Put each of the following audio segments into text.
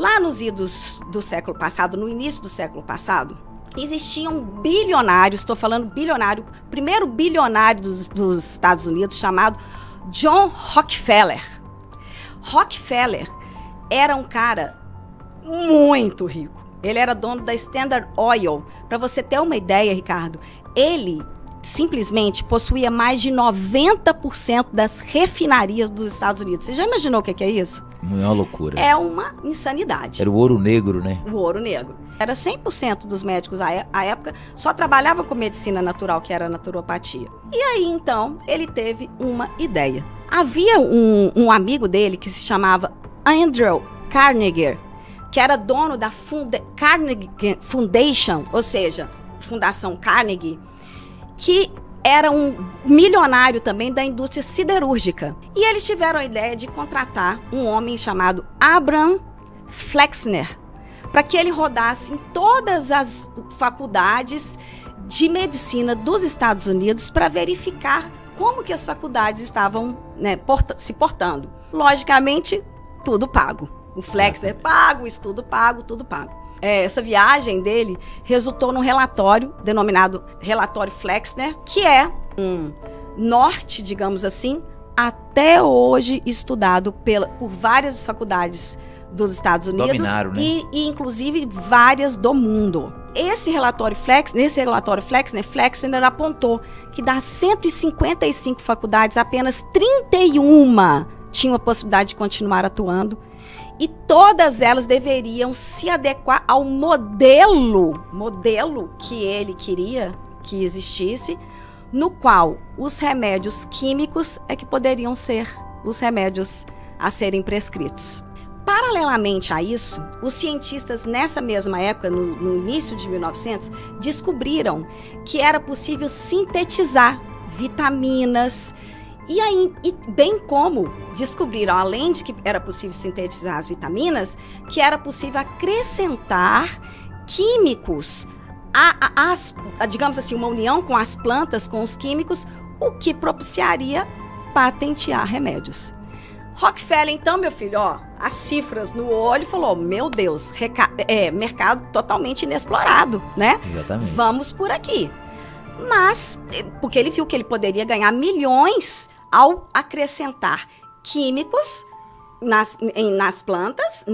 Lá nos idos do século passado, no início do século passado, existia um bilionário, estou falando bilionário, primeiro bilionário dos Estados Unidos, chamado John Rockefeller. Rockefeller era um cara muito rico. Ele era dono da Standard Oil. Para você ter uma ideia, Ricardo, ele simplesmente possuía mais de 90% das refinarias dos Estados Unidos. Você já imaginou o que é isso? Não é uma loucura. É uma insanidade. Era o ouro negro, né? O ouro negro. Era 100% dos médicos à época só trabalhavam com medicina natural, que era a naturopatia. E aí, então, ele teve uma ideia. Havia um amigo dele que se chamava Andrew Carnegie, que era dono da Carnegie Foundation, ou seja, Fundação Carnegie, que era um milionário também da indústria siderúrgica. E eles tiveram a ideia de contratar um homem chamado Abraham Flexner, para que ele rodasse em todas as faculdades de medicina dos Estados Unidos para verificar como que as faculdades estavam, né, se portando. Logicamente, tudo pago. O Flexner pago, o estudo pago, tudo pago. Essa viagem dele resultou num relatório denominado Relatório Flexner, que é um norte, digamos assim, até hoje estudado por várias faculdades dos Estados Unidos. Dominaram, né? e inclusive várias do mundo. Nesse relatório Flexner, Flexner apontou que das 155 faculdades, apenas 31 tinham a possibilidade de continuar atuando. E todas elas deveriam se adequar ao modelo que ele queria que existisse, no qual os remédios químicos é que poderiam ser os remédios a serem prescritos. Paralelamente a isso, os cientistas nessa mesma época, no início de 1900, descobriram que era possível sintetizar vitaminas. E aí, bem como descobriram, além de que era possível sintetizar as vitaminas, que era possível acrescentar químicos, digamos assim, uma união com as plantas, com os químicos, o que propiciaria patentear remédios. Rockefeller, então, meu filho, as cifras no olho, falou, meu Deus, mercado totalmente inexplorado, né? Exatamente. Vamos por aqui. Mas, porque ele viu que ele poderia ganhar milhões ao acrescentar químicos nas plantas,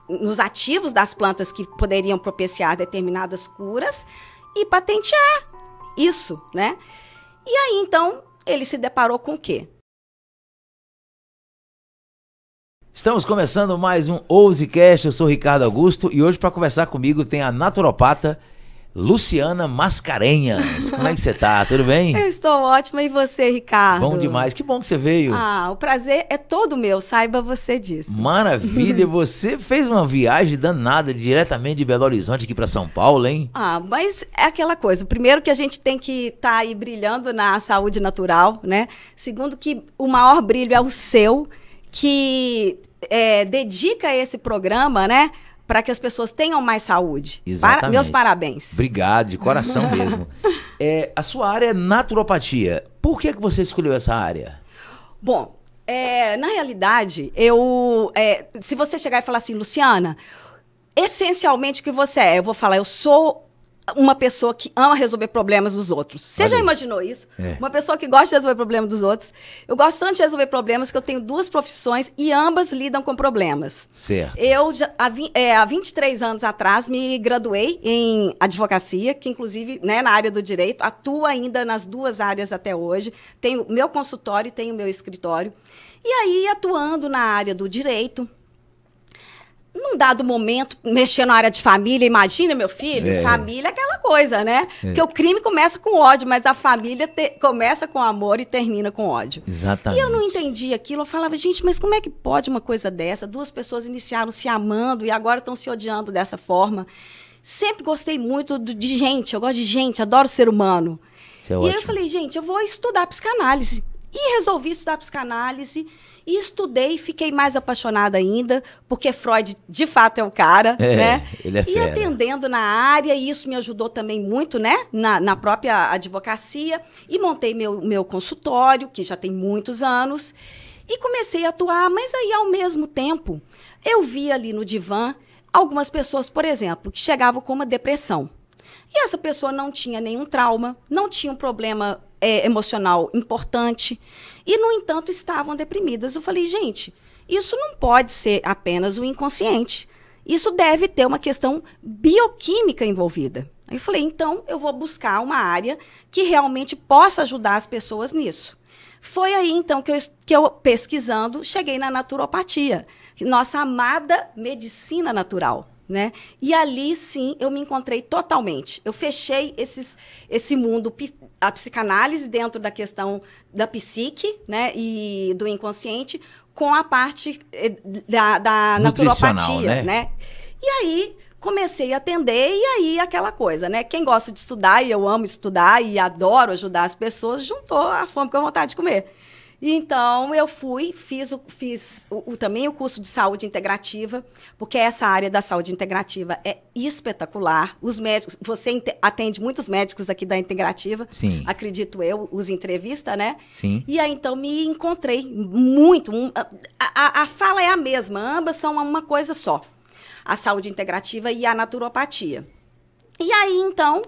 nos ativos das plantas que poderiam propiciar determinadas curas e patentear isso, né? E aí, então, ele se deparou com o quê? Estamos começando mais um Ousecast, eu sou Ricardo Augusto e hoje para conversar comigo tem a naturopata Luciana Mascarenhas. Como é que você tá? Tudo bem? Eu estou ótima. E você, Ricardo? Bom demais. Que bom que você veio. O prazer é todo meu, saiba você disso. Maravilha. Você fez uma viagem danada diretamente de Belo Horizonte aqui para São Paulo, hein? Mas é aquela coisa. Primeiro que a gente tem que estar aí brilhando na saúde natural, né? Segundo que o maior brilho é o seu, que dedica esse programa, né? Para que as pessoas tenham mais saúde. Exatamente. Meus parabéns. Obrigado, de coração mesmo. A sua área é naturopatia. Por que você escolheu essa área? Bom, na realidade, se você chegar e falar assim, Luciana, essencialmente o que você é? Eu vou falar, eu sou uma pessoa que ama resolver problemas dos outros. Você já imaginou isso? Uma pessoa que gosta de resolver problemas dos outros. Eu gosto tanto de resolver problemas que eu tenho duas profissões e ambas lidam com problemas. Certo. Eu, há 23 anos atrás, me graduei em advocacia, que inclusive, né, na área do direito, atuo ainda nas duas áreas até hoje. Tenho meu consultório e tenho meu escritório. E aí, atuando na área do direito, num dado momento, mexendo na área de família, imagina, meu filho, família é aquela coisa, né? Porque o crime começa com ódio, mas a família começa com amor e termina com ódio. Exatamente. E eu não entendia aquilo, eu falava, gente, mas como é que pode uma coisa dessa? Duas pessoas iniciaram se amando e agora estão se odiando dessa forma. Sempre gostei muito de gente, eu gosto de gente, adoro ser humano. Isso é ótimo. ótimo. Aí eu falei, gente, eu vou estudar psicanálise. E resolvi estudar psicanálise e estudei e fiquei mais apaixonada ainda, porque Freud, de fato, é o cara, né? Ele é fera. E atendendo na área, e isso me ajudou também muito, né? Na própria advocacia. E montei meu consultório, que já tem muitos anos, e comecei a atuar, mas aí, ao mesmo tempo, Eu vi ali no divã algumas pessoas, por exemplo, que chegavam com uma depressão. E essa pessoa não tinha nenhum trauma, não tinha um problema emocional importante e, no entanto, estavam deprimidas. Eu falei, gente, isso não pode ser apenas o inconsciente. Isso deve ter uma questão bioquímica envolvida. Aí eu falei, então eu vou buscar uma área que realmente possa ajudar as pessoas nisso. Foi aí, então, que eu pesquisando, cheguei na naturopatia, nossa amada medicina natural, né? E ali, sim, eu me encontrei totalmente. Eu fechei esse mundo, a psicanálise dentro da questão da psique, né, e do inconsciente, com a parte da naturopatia, né? E aí, comecei a atender, e aí aquela coisa, né? Quem gosta de estudar, e eu amo estudar, e adoro ajudar as pessoas, juntou a fome com a vontade de comer. E então, eu fiz também o curso de saúde integrativa, porque essa área da saúde integrativa é espetacular. Os médicos, você atende muitos médicos aqui da integrativa, sim, acredito eu, os entrevistas, né? Sim. E aí, então, me encontrei muito. A fala é a mesma, ambas são uma coisa só. A saúde integrativa e a naturopatia. E aí, então,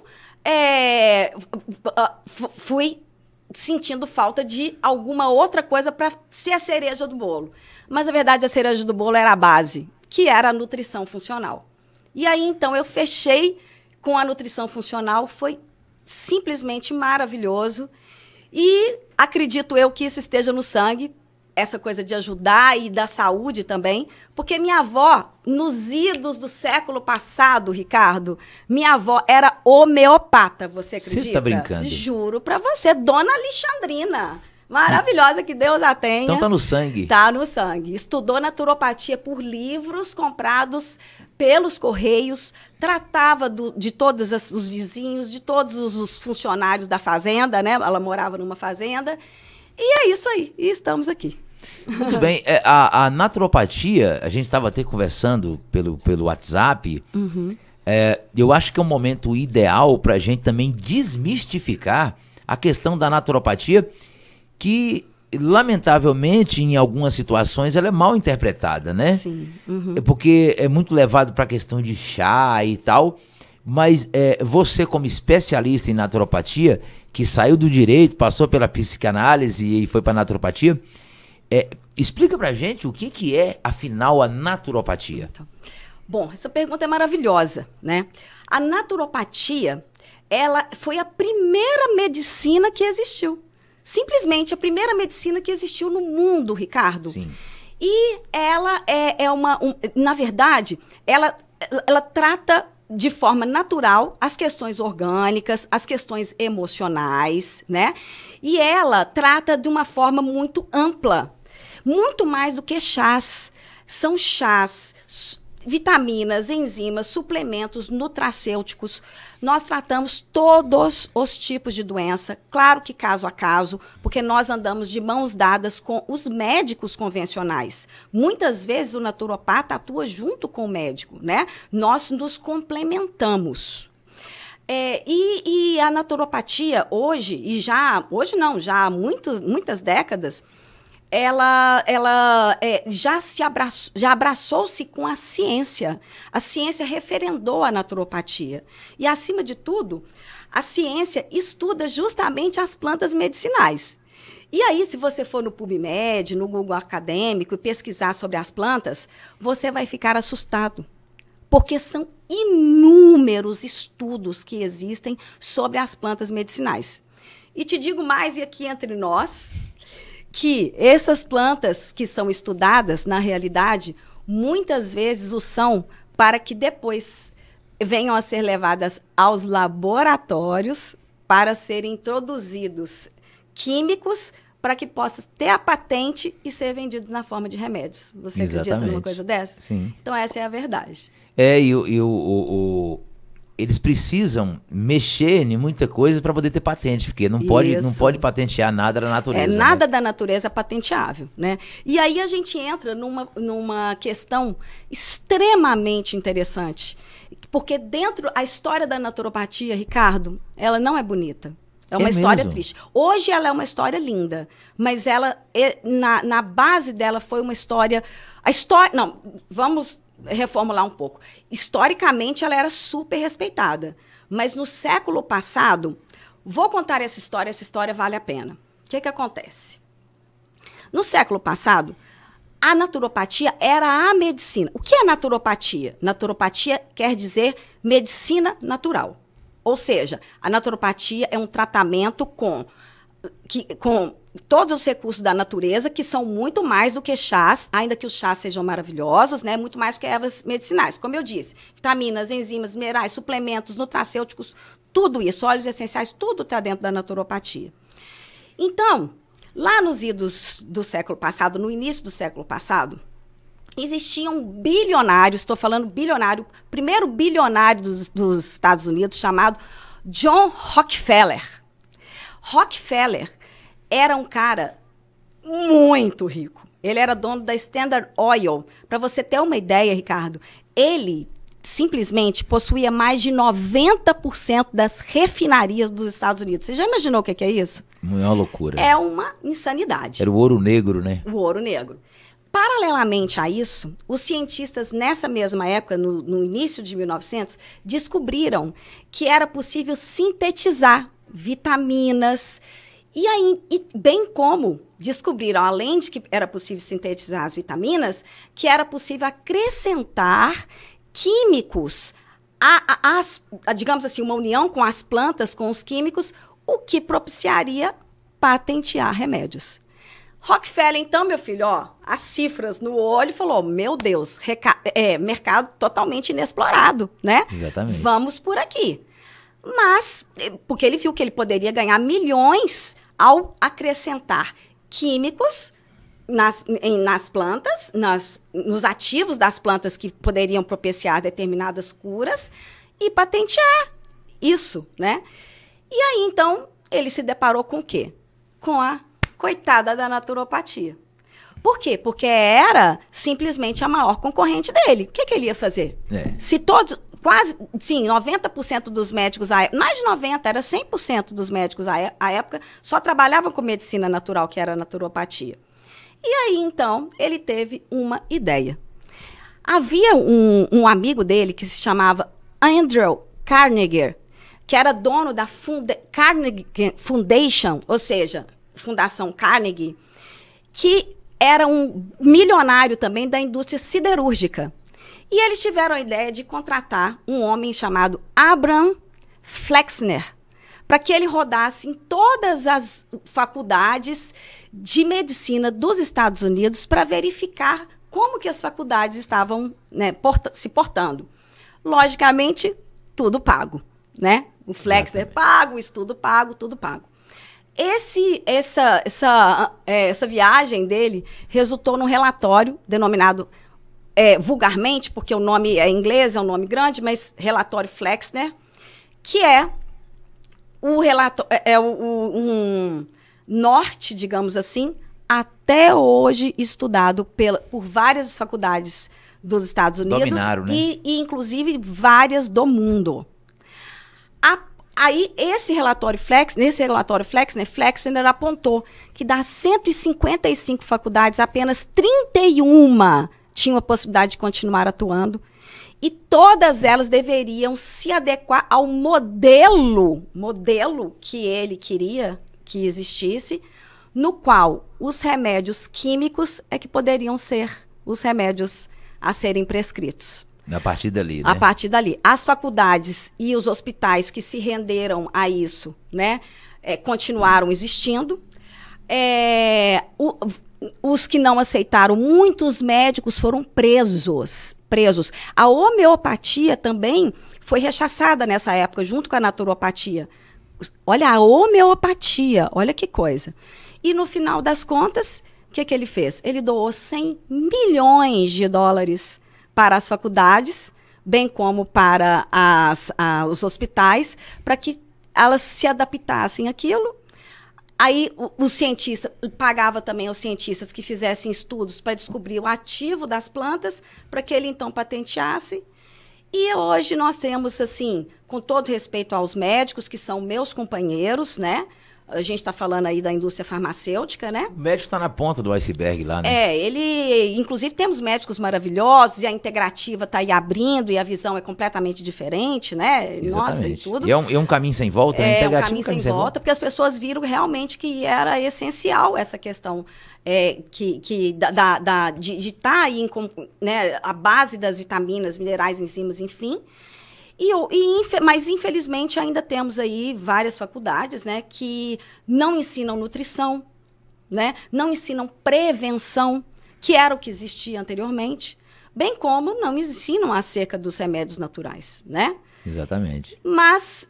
fui sentindo falta de alguma outra coisa para ser a cereja do bolo. Mas, na verdade, a cereja do bolo era a base, que era a nutrição funcional. E aí, então, eu fechei com a nutrição funcional, foi simplesmente maravilhoso. E acredito eu que isso esteja no sangue, essa coisa de ajudar e da saúde também, porque minha avó, nos idos do século passado, Ricardo, minha avó era homeopata, você acredita? Você tá brincando? Juro pra você, Dona Alexandrina, maravilhosa, que Deus a tenha. Então tá no sangue. Tá no sangue. Estudou naturopatia por livros comprados pelos correios, tratava de todos os vizinhos, de todos os funcionários da fazenda, né? Ela morava numa fazenda. E é isso aí, e estamos aqui. Muito bem, a naturopatia, a gente estava até conversando pelo WhatsApp, eu acho que é um momento ideal para a gente também desmistificar a questão da naturopatia, que lamentavelmente em algumas situações ela é mal interpretada, né? Sim. Porque é muito levado para a questão de chá e tal, mas você como especialista em naturopatia, que saiu do direito, passou pela psicanálise e foi para a naturopatia, explica pra gente o que é, afinal, a naturopatia. Então, bom, essa pergunta é maravilhosa, né? A naturopatia, ela foi a primeira medicina que existiu. Simplesmente a primeira medicina que existiu no mundo, Ricardo. Sim. E ela na verdade, ela trata de forma natural as questões orgânicas, as questões emocionais, né? E ela trata de uma forma muito ampla, muito mais do que chás. São chás, vitaminas, enzimas, suplementos nutracêuticos. Nós tratamos todos os tipos de doença, claro que caso a caso, porque nós andamos de mãos dadas com os médicos convencionais. Muitas vezes o naturopata atua junto com o médico, né? Nós nos complementamos. E a naturopatia hoje, já há muitas décadas, ela já abraçou-se com a ciência. A ciência referendou a naturopatia. E, acima de tudo, a ciência estuda justamente as plantas medicinais. E aí, se você for no PubMed, no Google Acadêmico, e pesquisar sobre as plantas, você vai ficar assustado. Porque são inúmeros estudos que existem sobre as plantas medicinais. E te digo mais, e aqui entre nós, que essas plantas que são estudadas, na realidade, muitas vezes o são para que depois venham a ser levadas aos laboratórios para serem introduzidos químicos para que possa ter a patente e ser vendidos na forma de remédios. Você acredita numa coisa dessa? Sim. Então, essa é a verdade. Eles precisam mexer em muita coisa para poder ter patente, porque não pode patentear nada da natureza. Nada, né? Da natureza é patenteável, né? E aí a gente entra numa questão extremamente interessante, porque dentro a história da naturopatia, Ricardo, ela não é bonita. É uma história triste. Hoje ela é uma história linda, mas ela, na base dela, foi uma história... Não, vamos reformular um pouco. Historicamente, ela era super respeitada. Mas no século passado, vou contar essa história vale a pena. O que acontece? No século passado, a naturopatia era a medicina. O que é naturopatia? Naturopatia quer dizer medicina natural. Ou seja, a naturopatia é um tratamento com todos os recursos da natureza, que são muito mais do que chás, ainda que os chás sejam maravilhosos, né? Muito mais que ervas medicinais. Como eu disse, vitaminas, enzimas, minerais, suplementos, nutracêuticos, tudo isso, óleos essenciais, tudo está dentro da naturopatia. Então, lá nos idos do século passado, no início do século passado, existiam bilionários, estou falando bilionário, primeiro bilionário dos Estados Unidos, chamado John Rockefeller. Rockefeller era um cara muito rico. Ele era dono da Standard Oil. Para você ter uma ideia, Ricardo, ele simplesmente possuía mais de 90% das refinarias dos Estados Unidos. Você já imaginou o que é isso? É uma loucura. É uma insanidade. Era o ouro negro, né? O ouro negro. Paralelamente a isso, os cientistas, nessa mesma época, no início de 1900, descobriram que era possível sintetizar vitaminas, bem como descobriram, além de que era possível sintetizar as vitaminas, que era possível acrescentar químicos, digamos assim, uma união com as plantas, com os químicos, o que propiciaria patentear remédios. Rockefeller, então, meu filho, as cifras no olho, falou, meu Deus, mercado totalmente inexplorado, né? Exatamente. Vamos por aqui. Mas, porque ele viu que ele poderia ganhar milhões ao acrescentar químicos nas plantas, nos ativos das plantas que poderiam propiciar determinadas curas e patentear isso, né? E aí, então, ele se deparou com o quê? Com a coitada da naturopatia. Por quê? Porque era simplesmente a maior concorrente dele. O que ele ia fazer? Se todos, quase, sim, 90% dos médicos, mais de 90%, era 100% dos médicos à época, só trabalhavam com medicina natural, que era a naturopatia. E aí, então, ele teve uma ideia. Havia um amigo dele que se chamava Andrew Carnegie, que era dono da Carnegie Foundation, ou seja, Fundação Carnegie, que era um milionário também da indústria siderúrgica. E eles tiveram a ideia de contratar um homem chamado Abraham Flexner, para que ele rodasse em todas as faculdades de medicina dos Estados Unidos para verificar como que as faculdades estavam, né, se portando. Logicamente, tudo pago, né? O Flexner pago, o estudo pago, tudo pago. Essa viagem dele resultou num relatório denominado vulgarmente, porque o nome é inglês, é um nome grande, mas relatório Flexner, que é um norte, digamos assim, até hoje estudado por várias faculdades dos Estados Unidos. Dominaram, né? e inclusive várias do mundo. Aí, nesse relatório Flexner apontou que das 155 faculdades, apenas 31 tinham a possibilidade de continuar atuando, e todas elas deveriam se adequar ao modelo que ele queria que existisse, no qual os remédios químicos é que poderiam ser os remédios a serem prescritos. A partir dali, né? A partir dali. As faculdades e os hospitais que se renderam a isso, né, continuaram existindo. Os que não aceitaram, muitos médicos foram presos. A homeopatia também foi rechaçada nessa época, junto com a naturopatia. Olha, a homeopatia, olha que coisa. E no final das contas, o que ele fez? Ele doou 100 milhões de dólares para as faculdades, bem como para os hospitais, para que elas se adaptassem àquilo. Aí os cientistas, pagava também aos cientistas que fizessem estudos para descobrir o ativo das plantas, para que ele então patenteasse. E hoje nós temos, assim, com todo respeito aos médicos, que são meus companheiros, né? A gente está falando aí da indústria farmacêutica, né? O médico está na ponta do iceberg lá, né? Inclusive temos médicos maravilhosos e a integrativa está aí abrindo e a visão é completamente diferente, né? Exatamente. Nossa, e tudo. E é um caminho sem volta, né? É um caminho sem volta, porque as pessoas viram realmente que era essencial essa questão de estar aí, né, a base das vitaminas, minerais, enzimas, enfim. Mas, infelizmente, ainda temos aí várias faculdades, né, que não ensinam nutrição, né, não ensinam prevenção, que era o que existia anteriormente, bem como não ensinam acerca dos remédios naturais, né? Exatamente. Mas,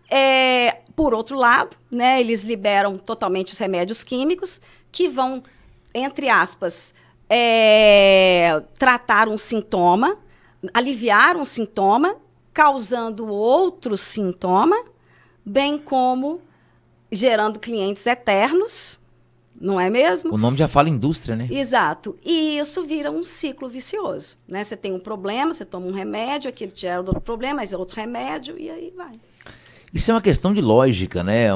por outro lado, né, eles liberam totalmente os remédios químicos que vão, entre aspas, tratar um sintoma, aliviar um sintoma, causando outro sintoma, bem como gerando clientes eternos, não é mesmo? O nome já fala indústria, né? Exato. E isso vira um ciclo vicioso, né? Você tem um problema, você toma um remédio, aquele te gera outro problema, mas é outro remédio, e aí vai. Isso é uma questão de lógica, né?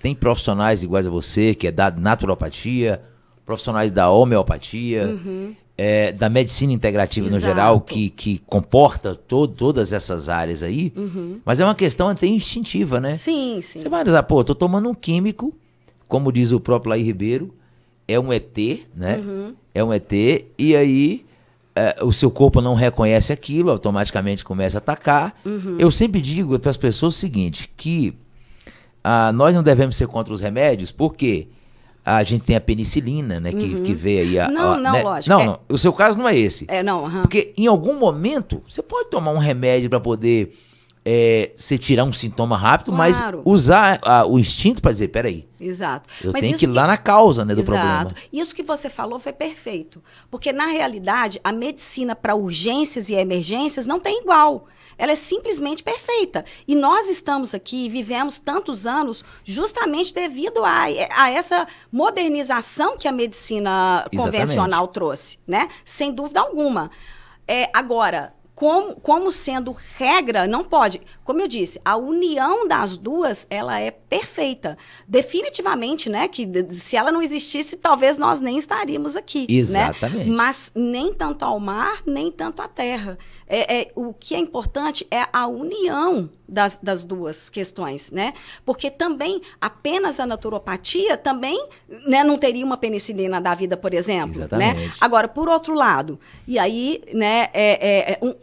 Tem profissionais iguais a você, que é da naturopatia, profissionais da homeopatia, da medicina integrativa no geral, que comporta todas essas áreas aí, mas é uma questão até instintiva, né? Sim, sim. Você vai dizer, pô, tô tomando um químico, como diz o próprio Laí Ribeiro, é um ET, né? É um ET, e aí o seu corpo não reconhece aquilo, automaticamente começa a atacar. Eu sempre digo para as pessoas o seguinte, que nós não devemos ser contra os remédios, porque a gente tem a penicilina, né, que veio aí. Lógico. Não, o seu caso não é esse. Não. Porque em algum momento você pode tomar um remédio para poder você tirar um sintoma rápido, mas usar o instinto para dizer, peraí. Exato. Eu tenho que ir lá na causa, né, do problema. Isso que você falou foi perfeito. Porque, na realidade, a medicina para urgências e emergências não tem igual. Ela é simplesmente perfeita. E nós estamos aqui, vivemos tantos anos, justamente devido a essa modernização que a medicina convencional trouxe, né? Sem dúvida alguma. Agora, como sendo regra, não pode. Como eu disse, a união das duas, ela é perfeita. Definitivamente, né? Que se ela não existisse, talvez nós nem estaríamos aqui. Exatamente. Né? Mas nem tanto ao mar, nem tanto à terra. O que é importante é a união das duas questões, né? Porque também, apenas a naturopatia também, né, não teria uma penicilina da vida, por exemplo. Exatamente. Né? Agora, por outro lado, e aí, né,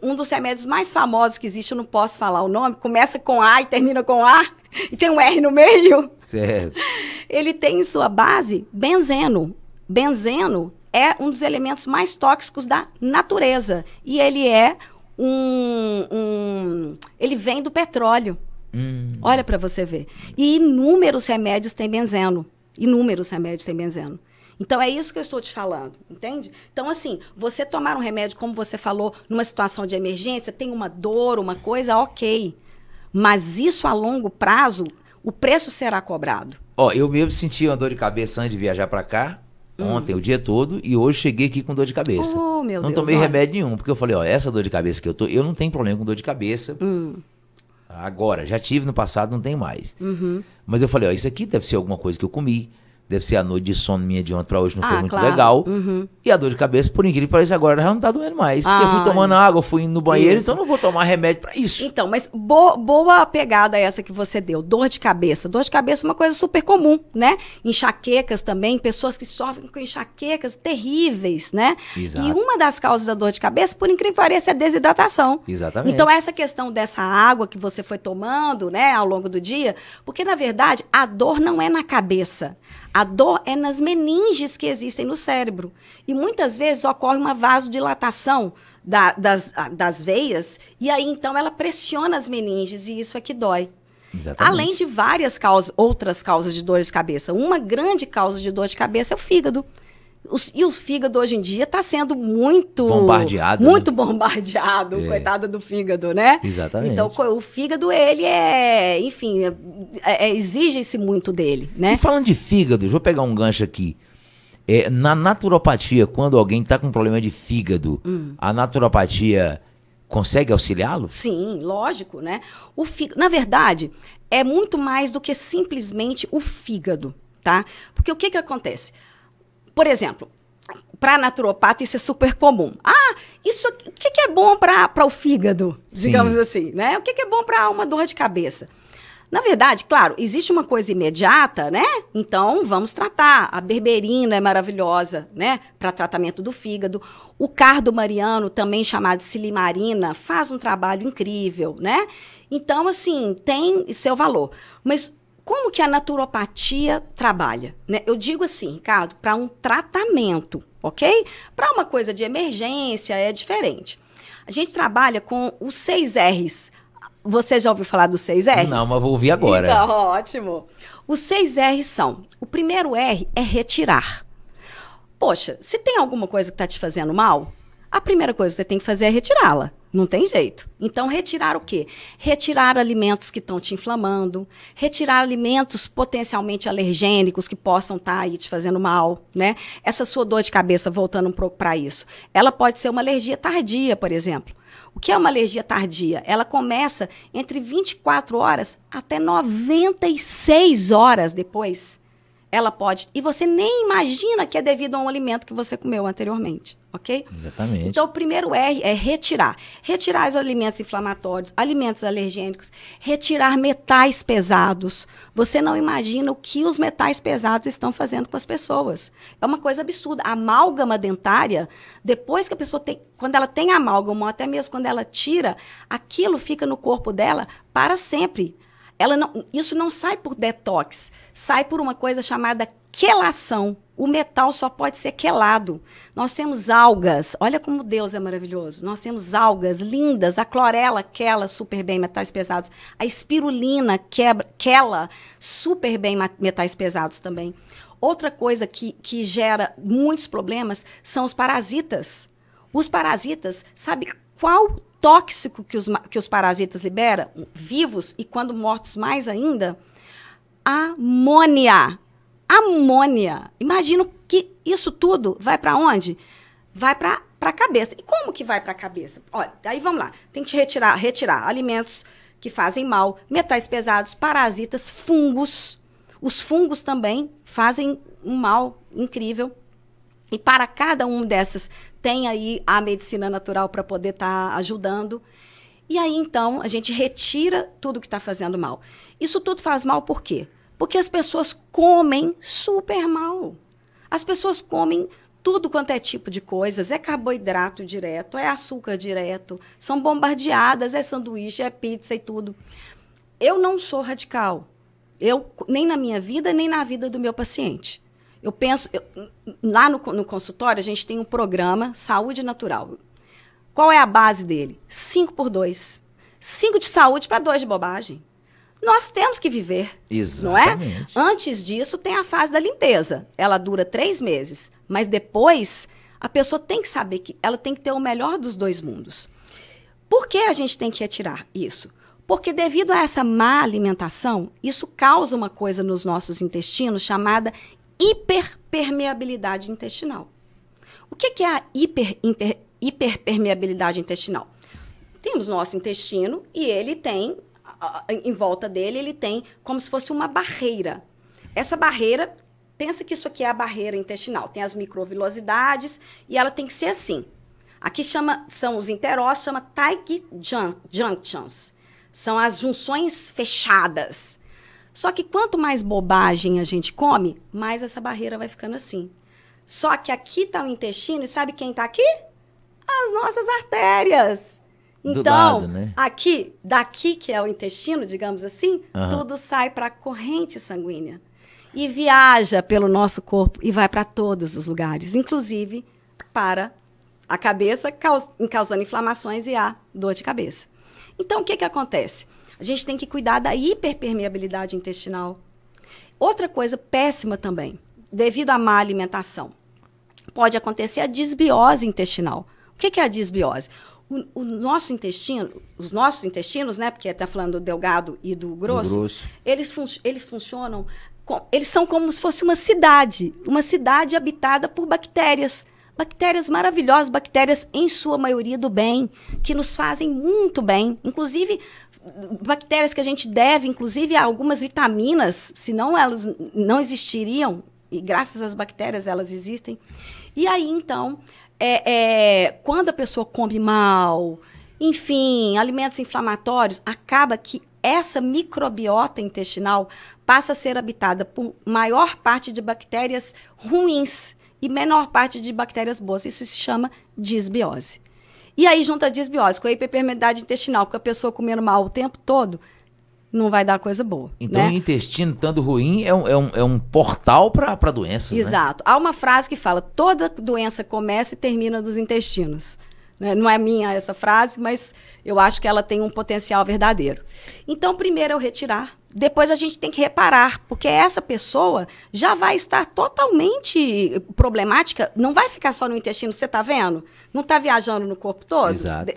um dos remédios mais famosos que existe, eu não posso falar o nome, começa com A e termina com A, e tem um R no meio. Certo. Ele tem em sua base benzeno. Benzeno é um dos elementos mais tóxicos da natureza. E ele é ele vem do petróleo. Olha para você ver. E inúmeros remédios têm benzeno. Inúmeros remédios têm benzeno. Então, é isso que eu estou te falando, entende? Então, assim, você tomar um remédio, como você falou, numa situação de emergência, tem uma dor, uma coisa, ok. Mas isso, a longo prazo, o preço será cobrado. Eu mesmo senti uma dor de cabeça antes de viajar para cá, ontem, o dia todo, e hoje cheguei aqui com dor de cabeça. Meu não Deus, tomei remédio nenhum, porque eu falei, essa dor de cabeça que eu não tenho problema com dor de cabeça. Agora, já tive no passado, não tenho mais. Mas eu falei, isso aqui deve ser alguma coisa que eu comi, deve ser a noite de sono minha de ontem para hoje não foi muito legal. E a dor de cabeça, por incrível que pareça, agora já não tá doendo mais. Porque eu fui tomando água, fui indo no banheiro, então não vou tomar remédio para isso. Então, mas boa pegada essa que você deu. Dor de cabeça. Dor de cabeça é uma coisa super comum, né? Enxaquecas também, pessoas que sofrem com enxaquecas terríveis, né? Exato. E uma das causas da dor de cabeça, por incrível que pareça, é a desidratação. Exatamente. Então, essa questão dessa água que você foi tomando, né, ao longo do dia, porque, na verdade, a dor não é na cabeça. A dor é nas meninges que existem no cérebro. E muitas vezes ocorre uma vasodilatação das veias, e aí então ela pressiona as meninges, e isso é que dói. Exatamente. Além de várias outras causas de dor de cabeça. Uma grande causa de dor de cabeça é o fígado. E o fígado hoje em dia está sendo muito bombardeado. Coitado do fígado, né? Exatamente. Então, o fígado, ele exige-se muito dele, né? E falando de fígado, vou pegar um gancho aqui. Na naturopatia, quando alguém está com problema de fígado, a naturopatia consegue auxiliá-lo? Sim, lógico, né? O fígado, na verdade, é muito mais do que simplesmente o fígado, tá? Porque o que acontece? Por exemplo, para naturopata isso é super comum. O que é bom para o fígado, digamos assim, né? O que é bom para uma dor de cabeça? Na verdade, claro, existe uma coisa imediata, né? Então, vamos tratar. A berberina é maravilhosa, né? Para tratamento do fígado. O cardo mariano, também chamado de silimarina, faz um trabalho incrível, né? Então, assim, tem seu valor. Mas como que a naturopatia trabalha? Né? Eu digo assim, Ricardo, para um tratamento, ok? Para uma coisa de emergência é diferente. A gente trabalha com os 6 R's. Você já ouviu falar dos 6 R's? Não, mas vou ouvir agora. Então, ótimo. Os 6 R's são... O primeiro R é retirar. Poxa, se tem alguma coisa que está te fazendo mal, a primeira coisa que você tem que fazer é retirá-la. Não tem jeito. Então, retirar o quê? Retirar alimentos que estão te inflamando, retirar alimentos potencialmente alergênicos que possam estar aí te fazendo mal, né? Essa sua dor de cabeça, voltando um pouco para isso, ela pode ser uma alergia tardia, por exemplo. O que é uma alergia tardia? Ela começa entre 24 horas até 96 horas depois. Ela pode... E você nem imagina que é devido a um alimento que você comeu anteriormente, ok? Exatamente. Então, o primeiro R é retirar. Retirar os alimentos inflamatórios, alimentos alergênicos, retirar metais pesados. Você não imagina o que os metais pesados estão fazendo com as pessoas. É uma coisa absurda. A amálgama dentária, depois que a pessoa tem... Quando ela tem amálgama, ou até mesmo quando ela tira, aquilo fica no corpo dela para sempre. Isso não sai por detox, sai por uma coisa chamada quelação. O metal só pode ser quelado. Nós temos algas, olha como Deus é maravilhoso. Nós temos algas lindas, a clorela quela super bem metais pesados, a espirulina quela super bem metais pesados também. Outra coisa que gera muitos problemas são os parasitas. Os parasitas, sabe qual tóxico que os parasitas liberam, vivos e quando mortos mais ainda? Amônia. Amônia. Imagina que isso tudo vai para onde? Vai para a cabeça. E como que vai para a cabeça? Olha, aí vamos lá. Tem que retirar alimentos que fazem mal, metais pesados, parasitas, fungos. Os fungos também fazem um mal incrível. E para cada um dessas, tem aí a medicina natural para poder estar ajudando. E aí, então, a gente retira tudo que está fazendo mal. Isso tudo faz mal por quê? Porque as pessoas comem super mal. As pessoas comem tudo quanto é tipo de coisas. É carboidrato direto, é açúcar direto, são bombardeadas, é sanduíche, é pizza e tudo. Eu não sou radical. Nem na minha vida, nem na vida do meu paciente. Eu penso, lá no consultório, a gente tem um programa Saúde Natural. Qual é a base dele? 5x2. 5 de saúde para 2 de bobagem. Nós temos que viver, exatamente, não é? Antes disso, tem a fase da limpeza. Ela dura 3 meses. Mas depois, a pessoa tem que saber que ela tem que ter o melhor dos 2 mundos. Por que a gente tem que retirar isso? Porque devido a essa má alimentação, isso causa uma coisa nos nossos intestinos chamada hiperpermeabilidade intestinal. O que é a hiperpermeabilidade intestinal? Temos nosso intestino e ele tem, em volta dele, ele tem como se fosse uma barreira. Essa barreira, pensa que isso aqui é a barreira intestinal. Tem as microvilosidades e ela tem que ser assim. Aqui são os interócitos, chama tight junctions. São as junções fechadas. Só que quanto mais bobagem a gente come, mais essa barreira vai ficando assim. Só que aqui está o intestino e sabe quem está aqui? As nossas artérias. Então, lado, né? daqui que é o intestino, digamos assim, tudo sai para a corrente sanguínea. E viaja pelo nosso corpo e vai para todos os lugares, inclusive para a cabeça, causando inflamações e a dor de cabeça. Então, o que acontece? A gente tem que cuidar da hiperpermeabilidade intestinal. Outra coisa péssima também, devido à má alimentação, pode acontecer a disbiose intestinal. O que é a disbiose? O nosso intestino, os nossos intestinos, né, porque está falando do delgado e do grosso, eles funcionam, eles são como se fosse uma cidade habitada por bactérias Bactérias maravilhosas, bactérias em sua maioria do bem, que nos fazem muito bem. Inclusive, bactérias que a gente deve, inclusive, a algumas vitaminas, senão elas não existiriam, e graças às bactérias elas existem. E aí, então, quando a pessoa come mal, enfim, alimentos inflamatórios, acaba que essa microbiota intestinal passa a ser habitada por maior parte de bactérias ruins e menor parte de bactérias boas. Isso se chama disbiose. E aí, junto a disbiose com a hiperpermeabilidade intestinal, com a pessoa comendo mal o tempo todo, não vai dar coisa boa. Então, né? o intestino, estando ruim, é um portal para doenças, Exato. né? Há uma frase que fala, toda doença começa e termina dos intestinos. Não é minha essa frase, mas eu acho que ela tem um potencial verdadeiro. Então, primeiro é o retirar, depois a gente tem que reparar, porque essa pessoa já vai estar totalmente problemática, não vai ficar só no intestino, você está vendo? Não está viajando no corpo todo,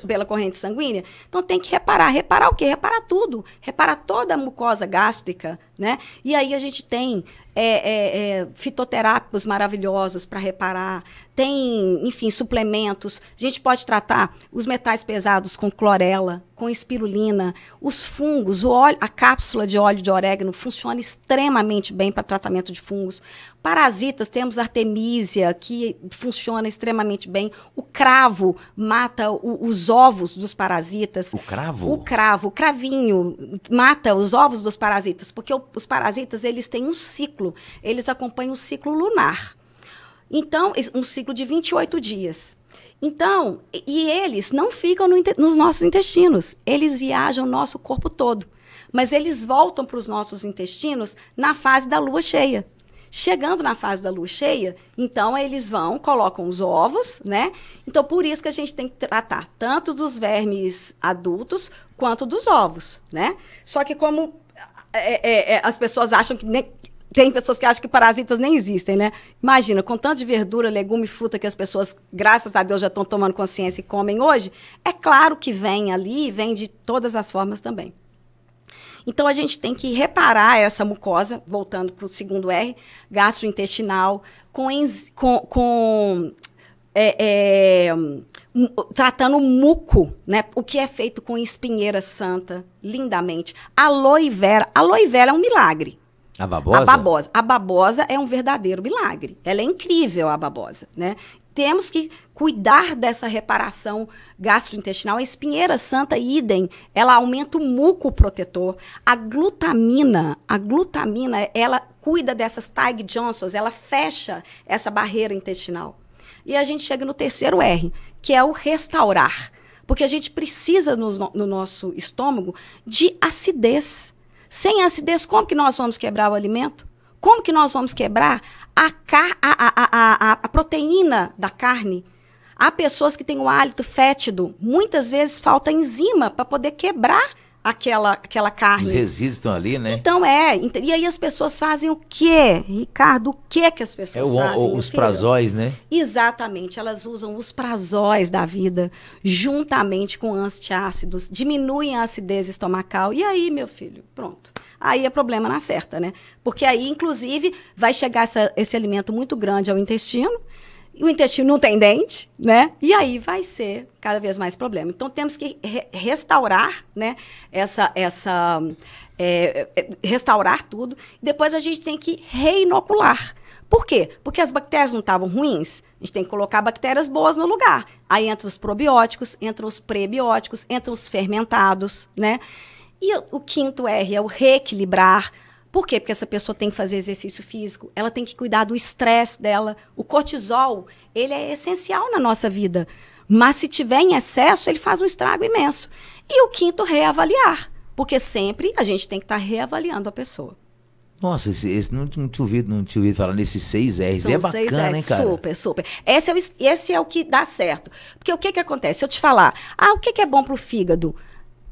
pela corrente sanguínea? Então, tem que reparar. Reparar o quê? Reparar tudo. Reparar toda a mucosa gástrica, né? E aí a gente tem fitoterápicos maravilhosos para reparar, tem, enfim, suplementos. A gente pode tratar os metais pesados com clorela, com espirulina, os fungos, o óleo, a cápsula de óleo de orégano funciona extremamente bem para tratamento de fungos. Parasitas, temos Artemisia, que funciona extremamente bem. O cravo mata os ovos dos parasitas. O cravo? O cravo, o cravinho, mata os ovos dos parasitas, porque os parasitas, eles têm um ciclo, eles acompanham o ciclo lunar. Então, um ciclo de 28 dias. Então, e eles não ficam nos nossos intestinos, eles viajam o nosso corpo todo, mas eles voltam para os nossos intestinos na fase da lua cheia. Chegando na fase da lua cheia, então eles colocam os ovos, né? Então, por isso que a gente tem que tratar tanto dos vermes adultos quanto dos ovos, né? Só que como as pessoas acham que... Tem pessoas que acham que parasitas nem existem, né? Imagina, com tanto de verdura, legume e fruta que as pessoas, graças a Deus, já estão tomando consciência e comem hoje, é claro que vem ali, vem de todas as formas também. Então, a gente tem que reparar essa mucosa, voltando para o segundo R, gastrointestinal, tratando o muco, né? O que é feito com espinheira santa, lindamente. Aloe vera é um milagre. A babosa? A babosa. A babosa é um verdadeiro milagre. Ela é incrível, a babosa, né? Temos que cuidar dessa reparação gastrointestinal. A espinheira santa, idem, ela aumenta o muco protetor. A glutamina, ela cuida dessas Tag Johnsons, ela fecha essa barreira intestinal. E a gente chega no terceiro R, que é o restaurar. Porque a gente precisa, no nosso estômago, de acidez. Sem acidez, como que nós vamos quebrar o alimento? Como que nós vamos quebrar a proteína da carne? Há pessoas que têm o hálito fétido. Muitas vezes falta enzima para poder quebrar aquela carne. Os resíduos estão ali, né? Então, e aí as pessoas fazem o quê, Ricardo? O que as pessoas fazem? Os prazóis, né? Exatamente. Elas usam os prazóis da vida juntamente com antiácidos, diminuem a acidez estomacal. E aí, meu filho, pronto. Aí é problema na certa, né? Porque aí, inclusive, vai chegar esse alimento muito grande ao intestino, e o intestino não tem dente, né? E aí vai ser cada vez mais problema. Então, temos que restaurar, né? Restaurar tudo. Depois, a gente tem que reinocular. Por quê? Porque as bactérias não estavam ruins. A gente tem que colocar bactérias boas no lugar. Aí entram os probióticos, entram os prebióticos, entram os fermentados, né? E o quinto R é o reequilibrar. Por quê? Porque essa pessoa tem que fazer exercício físico, ela tem que cuidar do estresse dela. O cortisol, ele é essencial na nossa vida. Mas se tiver em excesso, ele faz um estrago imenso. E o quinto, reavaliar. Porque sempre a gente tem que estar reavaliando a pessoa. Nossa, esse não tinha ouvido falar nesses 6 R's. São é bacana, 6 R's, hein, cara? Super, super. Esse é o que dá certo. Porque o que acontece? Se eu te falar, o que é bom para o fígado?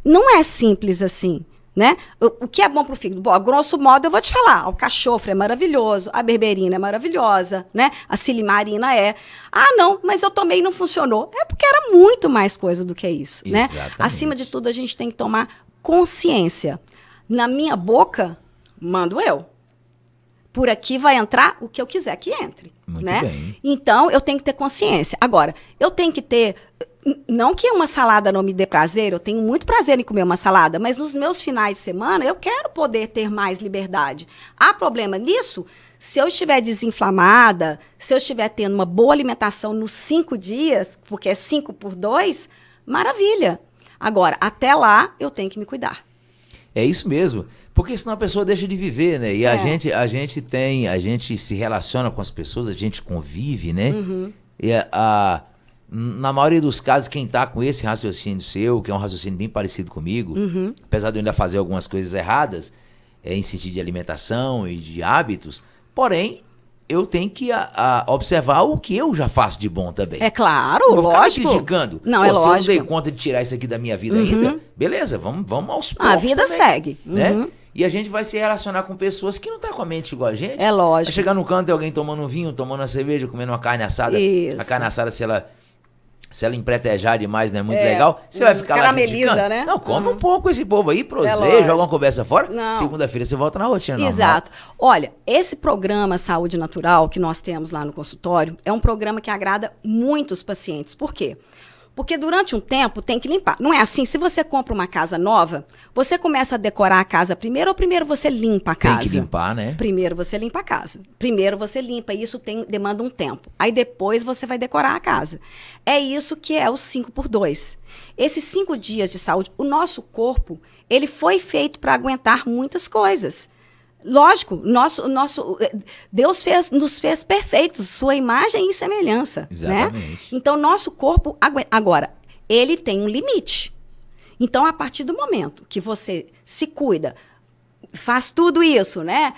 Não é simples assim. Né? O que é bom para o fígado? Bom, a grosso modo, eu vou te falar. O cachofre é maravilhoso, a berberina é maravilhosa, né? A silimarina é. Não, mas eu tomei e não funcionou. É porque era muito mais coisa do que isso, né? Acima de tudo, a gente tem que tomar consciência. Na minha boca, mando eu. Por aqui vai entrar o que eu quiser que entre. Muito né? bem. Então, eu tenho que ter consciência. Agora, eu tenho que ter... Não que uma salada não me dê prazer, eu tenho muito prazer em comer uma salada, mas nos meus finais de semana eu quero poder ter mais liberdade. Há problema nisso? Se eu estiver desinflamada, se eu estiver tendo uma boa alimentação nos 5 dias, porque é 5 por 2, maravilha. Agora, até lá, eu tenho que me cuidar. É isso mesmo, porque senão a pessoa deixa de viver, né? E a gente se relaciona com as pessoas, a gente convive, né? E na maioria dos casos, quem tá com esse raciocínio seu, que é um raciocínio bem parecido comigo, apesar de eu ainda fazer algumas coisas erradas, em sentido de alimentação e de hábitos, porém, eu tenho que observar o que eu já faço de bom também. É claro, não vou lógico. ficar criticando. Não, Pô, é se lógico. eu não dei conta de tirar isso aqui da minha vida ainda, beleza, vamos aos poucos A vida também, segue. né? E a gente vai se relacionar com pessoas que não tá com a mente igual a gente. É lógico. Vai chegar no canto e alguém tomando um vinho, tomando uma cerveja, comendo uma carne assada. Isso. A carne assada, se ela empretejar demais, não é muito legal, você vai ficar lá carameliza, criticando. né? Não, come um pouco esse povo aí, proseia, lógico. joga uma conversa fora. Não. Segunda-feira você volta na rotina normal. Exato. Olha, esse programa Saúde Natural que nós temos lá no consultório é um programa que agrada muitos pacientes. Por quê? Porque durante um tempo tem que limpar. Não é assim? Se você compra uma casa nova, você começa a decorar a casa primeiro ou primeiro você limpa a casa? Tem que limpar, né? Primeiro você limpa a casa. Primeiro você limpa, e isso demanda um tempo. Aí depois você vai decorar a casa. É isso que é o 5 por 2. Esses 5 dias de saúde, o nosso corpo, ele foi feito para aguentar muitas coisas. Lógico, Deus nos fez perfeitos, sua imagem e semelhança. Exatamente. Né? Então, nosso corpo aguenta. Agora, ele tem um limite. Então, a partir do momento que você se cuida, faz tudo isso, né?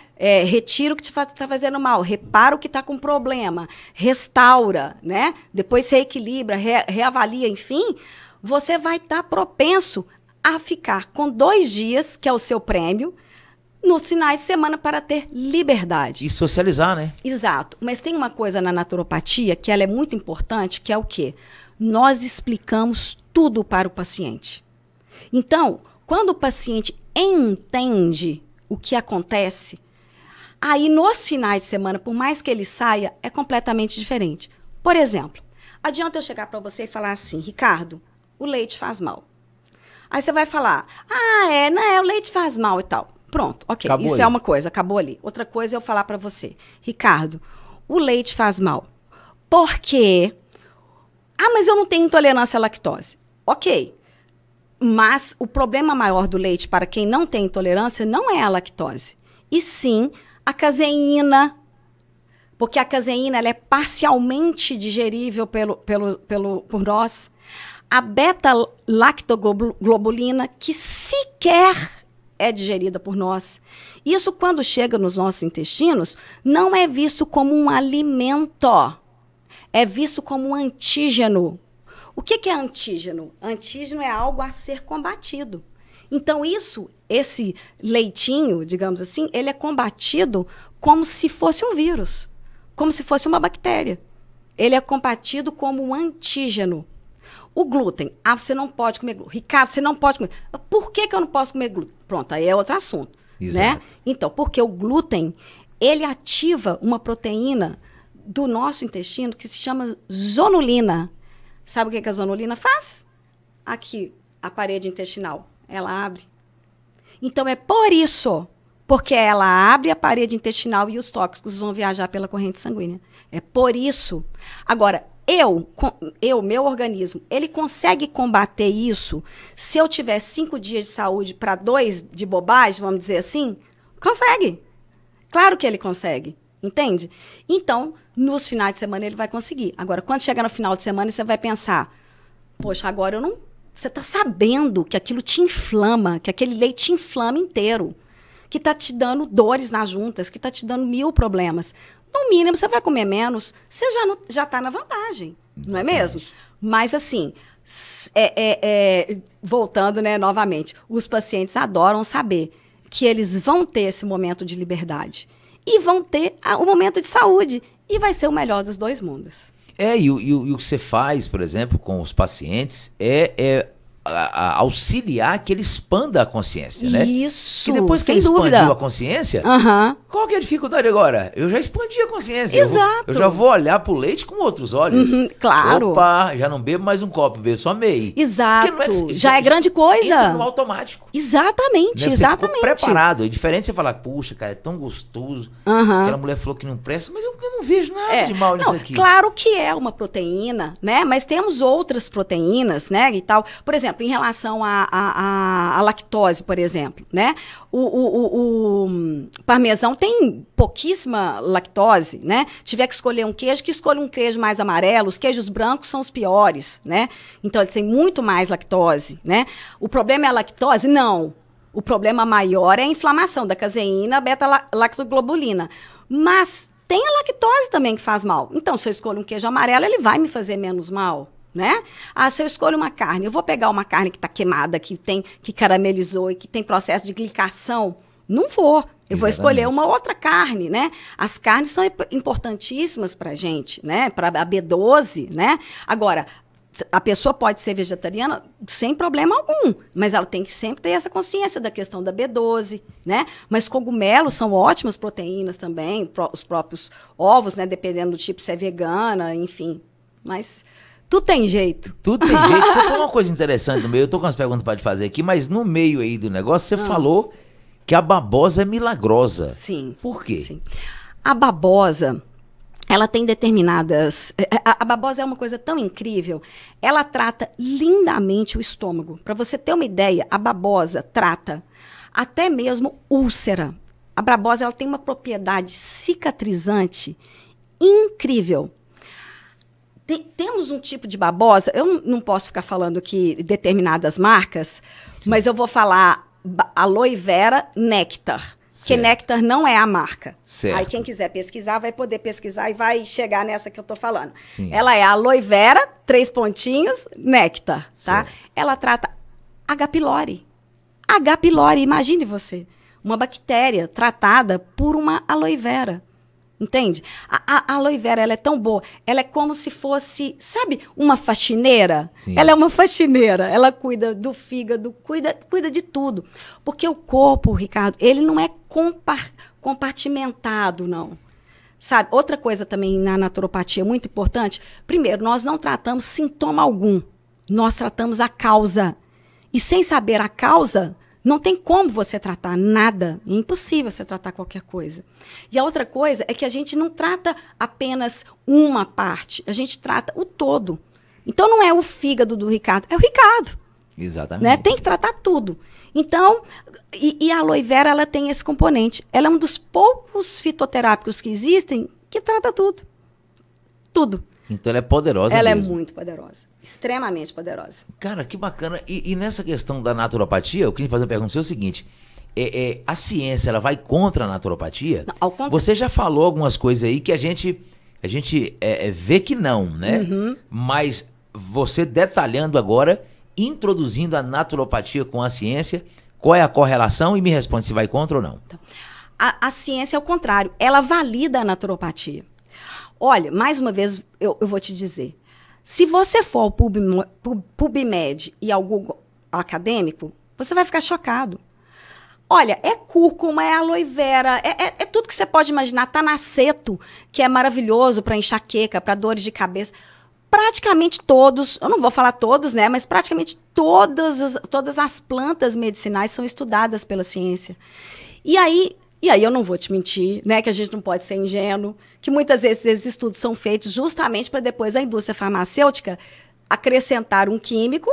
Retira o que está fazendo mal, repara o que está com problema, restaura, né? Depois reequilibra, reavalia, enfim, você vai estar propenso a ficar com 2 dias, que é o seu prêmio, nos finais de semana para ter liberdade. E socializar, né? Exato. Mas tem uma coisa na naturopatia que ela é muito importante, que é o quê? Nós explicamos tudo para o paciente. Então, quando o paciente entende o que acontece, aí nos finais de semana, por mais que ele saia, é completamente diferente. Por exemplo, adianta eu chegar para você e falar assim, Ricardo, o leite faz mal. Aí você vai falar, o leite faz mal e tal. Pronto, ok, acabou isso ali. É uma coisa, acabou ali. Outra coisa é eu falar para você, Ricardo, o leite faz mal. Por quê? Mas eu não tenho intolerância à lactose. Ok, mas o problema maior do leite para quem não tem intolerância não é a lactose, e sim a caseína, porque a caseína ela é parcialmente digerível por nós. A beta-lactoglobulina, que sequer é digerida por nós. Isso, quando chega nos nossos intestinos, não é visto como um alimento, é visto como um antígeno. O que é antígeno? Antígeno é algo a ser combatido. Então, esse leitinho, digamos assim, ele é combatido como se fosse um vírus, como se fosse uma bactéria. Ele é combatido como um antígeno. O glúten, você não pode comer glúten. Ricardo, você não pode comer. Por que eu não posso comer glúten? Pronto, aí é outro assunto. Exato. Né? Então, porque o glúten, ele ativa uma proteína do nosso intestino que se chama zonulina. Sabe o que a zonulina faz? Aqui, a parede intestinal, ela abre. Então, é por isso, porque ela abre a parede intestinal e os tóxicos vão viajar pela corrente sanguínea. É por isso. Agora, meu organismo, ele consegue combater isso se eu tiver 5 dias de saúde para 2 de bobagem, vamos dizer assim? Consegue. Claro que ele consegue. Entende? Então, nos finais de semana ele vai conseguir. Agora, quando chegar no final de semana, você vai pensar, poxa, agora eu não... Você está sabendo que aquilo te inflama, que aquele leite te inflama inteiro, que está te dando dores nas juntas, que está te dando 1000 problemas. No mínimo, você vai comer menos, você já está na vantagem, não é mesmo? Mas, assim, voltando, né, novamente, os pacientes adoram saber que eles vão ter esse momento de liberdade e vão ter o momento de saúde, e vai ser o melhor dos 2 mundos. E o que você faz, por exemplo, com os pacientes, é auxiliar que ele expanda a consciência, né? Isso, que depois que sem ele dúvida. expandiu a consciência, qual que é a dificuldade agora? Eu já expandi a consciência. Exato. Eu já vou olhar pro leite com outros olhos. Claro. Opa, já não bebo mais um copo, bebo só meio. Exato. Não é, já é grande coisa. Entra no automático. Exatamente, Né? Você exatamente. ficou preparado. É diferente você falar, puxa, cara, é tão gostoso. Aquela mulher falou que não presta, mas eu não vejo nada de mal nisso aqui. Claro que é uma proteína, né? Mas temos outras proteínas, né? E tal. Por exemplo, em relação à lactose, por exemplo, né? O parmesão tem pouquíssima lactose, né? Tiver que escolher um queijo, que escolha um queijo mais amarelo. Os queijos brancos são os piores, né? Então, ele tem muito mais lactose, né? O problema é a lactose? Não. O problema maior é a inflamação da caseína, beta-lactoglobulina. Mas tem a lactose também que faz mal. Então, se eu escolho um queijo amarelo, ele vai me fazer menos mal, né? Se eu escolho uma carne, eu vou pegar uma carne que está queimada, que caramelizou e que tem processo de glicação? Não vou. Eu vou escolher uma outra carne, né? As carnes são importantíssimas para a gente, né? Para a B12, né? Agora, a pessoa pode ser vegetariana sem problema algum, mas ela tem que sempre ter essa consciência da questão da B12, né? Mas cogumelos são ótimas proteínas também, os próprios ovos, né? Dependendo do tipo, se é vegana, enfim. Mas tudo tem jeito. Tudo tem jeito. Você falou uma coisa interessante no meio, eu tô com umas perguntas para te fazer aqui, mas no meio aí do negócio, você falou que a babosa é milagrosa. Sim. Por quê? Sim. A babosa, ela tem determinadas... A babosa é uma coisa tão incrível. Ela trata lindamente o estômago. Para você ter uma ideia, a babosa trata até mesmo úlcera. A babosa, ela tem uma propriedade cicatrizante incrível. Temos um tipo de babosa, eu não posso ficar falando aqui determinadas marcas, mas eu vou falar aloe vera néctar. Que néctar não é a marca. Certo. Aí quem quiser pesquisar vai poder pesquisar e vai chegar nessa que eu tô falando. Sim. Ela é aloe vera, 3 pontinhos, néctar, tá? Certo. Ela trata H. pylori. H. pylori, imagine você. Uma bactéria tratada por uma aloe vera. Entende? A aloe vera, ela é tão boa. Ela é como se fosse, sabe, uma faxineira? Sim. Ela é uma faxineira. Ela cuida do fígado, cuida de tudo. Porque o corpo, Ricardo, ele não é compartimentado, não. Sabe? Outra coisa também na naturopatia muito importante. Primeiro, nós não tratamos sintoma algum. Nós tratamos a causa. E sem saber a causa, não tem como você tratar nada. É impossível você tratar qualquer coisa. E a outra coisa é que a gente não trata apenas uma parte. A gente trata o todo. Então, não é o fígado do Ricardo, é o Ricardo. Exatamente. Né? Tem que tratar tudo. Então, e a aloe vera, ela tem esse componente. Ela é um dos poucos fitoterápicos que existem que trata tudo. Tudo. Então ela é poderosa Ela mesmo. é muito poderosa. Extremamente poderosa. Cara, que bacana. E nessa questão da naturopatia, eu queria fazer uma pergunta, é o seguinte, a ciência, ela vai contra a naturopatia? Não, ao contrário. Você já falou algumas coisas aí que a gente vê que não, né? Mas você detalhando agora, introduzindo a naturopatia com a ciência, qual é a correlação? E me responde se vai contra ou não. Então, a ciência é o contrário. Ela valida a naturopatia. Olha, mais uma vez, eu vou te dizer. Se você for ao PubMed e ao Google acadêmico, você vai ficar chocado. Olha, é cúrcuma, é aloe vera, é tudo que você pode imaginar. Tanaceto, que é maravilhoso para enxaqueca, para dores de cabeça. Praticamente todos, eu não vou falar todos, né? Mas praticamente todas as plantas medicinais são estudadas pela ciência. E aí eu não vou te mentir, né, que a gente não pode ser ingênuo, que muitas vezes esses estudos são feitos justamente para depois a indústria farmacêutica acrescentar um químico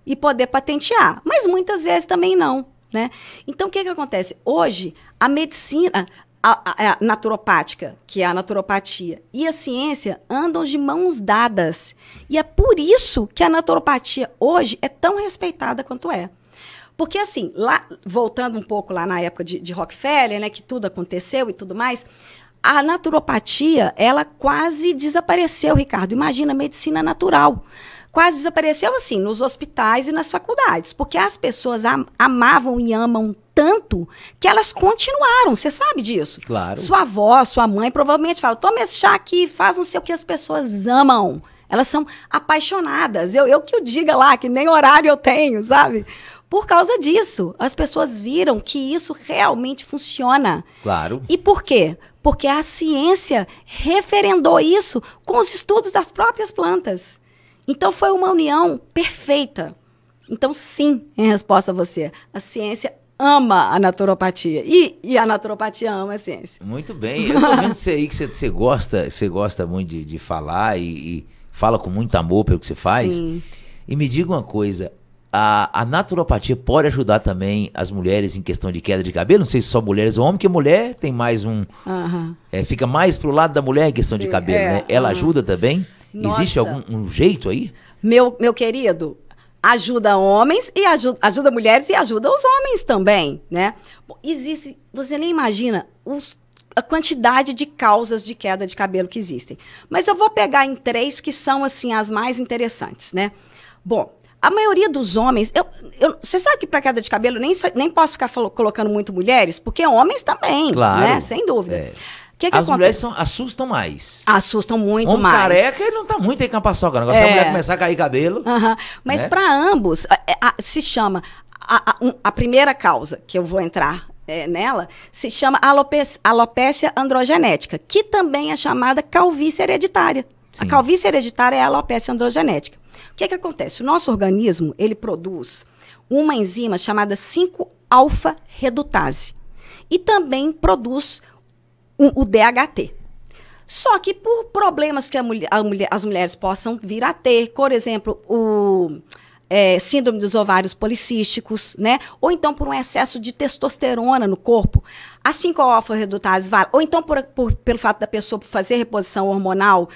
e poder patentear. Mas muitas vezes também não, né? Então, o que acontece? Hoje, a medicina a naturopática, que é a naturopatia, e a ciência andam de mãos dadas. E é por isso que a naturopatia hoje é tão respeitada quanto é. Porque, assim, lá, voltando um pouco lá na época de Rockefeller, né, que tudo aconteceu e tudo mais, a naturopatia, ela quase desapareceu, Ricardo. Imagina, a medicina natural. Quase desapareceu, assim, nos hospitais e nas faculdades. Porque as pessoas amavam e amam tanto que elas continuaram. Você sabe disso? Claro. Sua avó, sua mãe, provavelmente fala, toma esse chá aqui, faz não sei o que as pessoas amam. Elas são apaixonadas. Eu que o diga lá, que nem horário eu tenho, sabe? Por causa disso, as pessoas viram que isso realmente funciona. Claro. E por quê? Porque a ciência referendou isso com os estudos das próprias plantas. Então, foi uma união perfeita. Então, sim, em resposta a você, a ciência ama a naturopatia. E a naturopatia ama a ciência. Muito bem. Eu tô vendo você aí que você gosta muito de falar e fala com muito amor pelo que você faz. Sim. E me diga uma coisa, a naturopatia pode ajudar também as mulheres em questão de queda de cabelo? Não sei se só mulheres ou homens, porque mulher tem mais fica mais pro lado da mulher em questão de cabelo, né? Ela ajuda também? Nossa. Existe algum jeito aí? Meu querido, ajuda homens e ajuda mulheres e ajuda os homens também, né? Existe, você nem imagina a quantidade de causas de queda de cabelo que existem. Mas eu vou pegar em 3 que são, assim, as mais interessantes, né? Bom, a maioria dos homens... Você sabe que para queda de cabelo nem posso ficar colocando muito mulheres, porque homens também, claro, né? Sem dúvida. Que as mulheres assustam mais. Assustam muito mais. Careca, ele não tá muito aí com a paçoca. O negócio é a mulher começar a cair cabelo. Mas né? para ambos, se chama... A primeira causa que eu vou entrar nela se chama alopécia androgenética, que também é chamada calvície hereditária. Sim. A calvície hereditária é a alopécia androgenética. O que acontece? O nosso organismo, ele produz uma enzima chamada 5-alfa-redutase. E também produz o DHT. Só que por problemas que as mulheres possam vir a ter, por exemplo, síndrome dos ovários policísticos, né? Ou então por um excesso de testosterona no corpo, a 5-alfa-redutase vale, ou então pelo fato da pessoa fazer reposição hormonal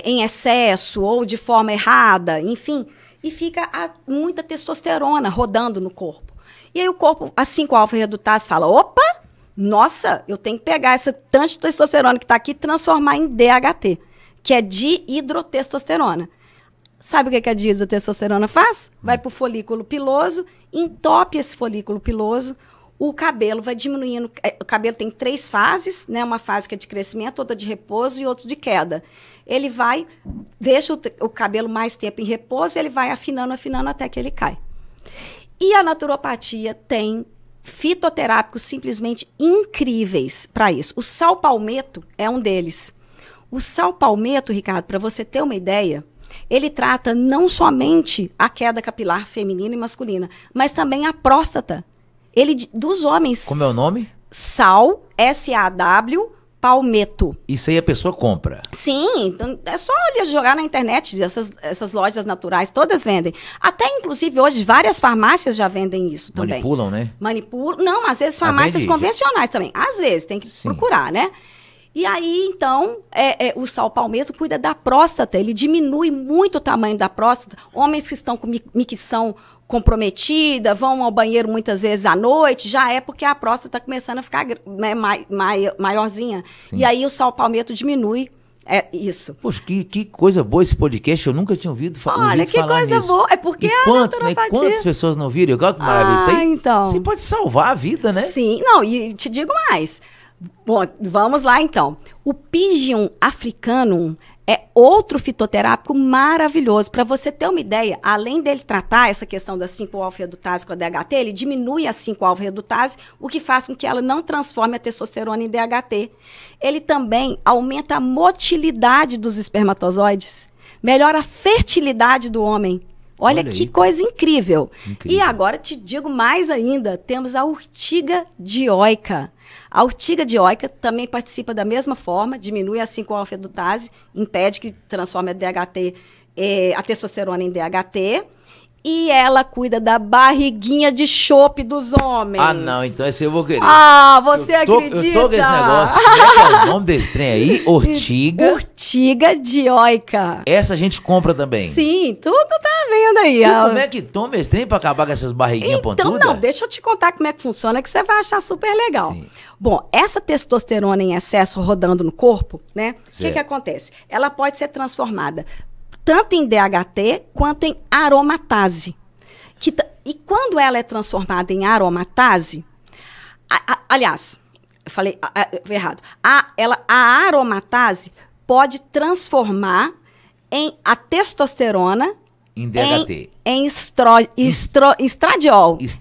em excesso ou de forma errada, enfim, e fica muita testosterona rodando no corpo. E aí o corpo, a 5-alfa-redutase fala, opa, nossa, eu tenho que pegar essa tanto de testosterona que está aqui e transformar em DHT, que é dihidrotestosterona. Sabe o que a dihidrotestosterona faz? Vai para o folículo piloso, entope esse folículo piloso, o cabelo vai diminuindo. O cabelo tem 3 fases, né? Uma fase que é de crescimento, outra de repouso e outra de queda. Ele deixa o cabelo mais tempo em repouso, ele vai afinando até que ele cai. E a naturopatia tem fitoterápicos simplesmente incríveis para isso. O sal palmeto é um deles. O sal palmeto, Ricardo, para você ter uma ideia, ele trata não somente a queda capilar feminina e masculina, mas também a próstata. Dos homens. Como é o nome? Sal, S-A-W, palmeto. Isso aí a pessoa compra? Sim, então é só jogar na internet, essas lojas naturais, todas vendem. Até, inclusive, hoje, várias farmácias já vendem isso também. Manipulam, né? Manipulam. Não, às vezes farmácias convencionais também. Às vezes, tem que procurar, né? E aí, então, o sal palmeto cuida da próstata, ele diminui muito o tamanho da próstata. Homens que estão com micção comprometida, vão ao banheiro muitas vezes à noite, já é porque a próstata está começando a ficar, né, maiorzinha. Sim. E aí o sal palmeto diminui isso. Poxa, que coisa boa esse podcast, eu nunca tinha ouvido falar. Olha, que coisa nisso. Boa, é porque quantas pessoas não viram? Olha que maravilha isso aí. Então. Você pode salvar a vida, né? Sim, não, e te digo mais. Bom, vamos lá então. O Pygeum africanum é outro fitoterápico maravilhoso. Para você ter uma ideia, além dele tratar essa questão da 5-alfa-redutase com a DHT, ele diminui a 5-alfa-redutase, o que faz com que ela não transforme a testosterona em DHT. Ele também aumenta a motilidade dos espermatozoides, melhora a fertilidade do homem. Olha que coisa incrível. E agora te digo mais ainda, temos a urtiga dioica. A urtiga dioica também participa da mesma forma, diminui a 5-alfa-redutase, impede que transforme a testosterona em DHT, e ela cuida da barriguinha de chope dos homens. Ah, não, então esse eu vou querer. Ah, você acredita? Eu tô com esse negócio. Como é que é o nome desse trem aí? Urtiga? Urtiga dioica. Essa a gente compra também? Sim, tudo tá vendo aí. E como é que toma esse trem pra acabar com essas barriguinhas pontudas? Então, não, deixa eu te contar como é que funciona, que você vai achar super legal. Sim. Bom, essa testosterona em excesso rodando no corpo, né? O que acontece? Ela pode ser transformada tanto em DHT quanto em aromatase. E quando ela é transformada em aromatase, aliás, eu falei errado, a aromatase pode transformar em a testosterona, Em DHT. em estradiol,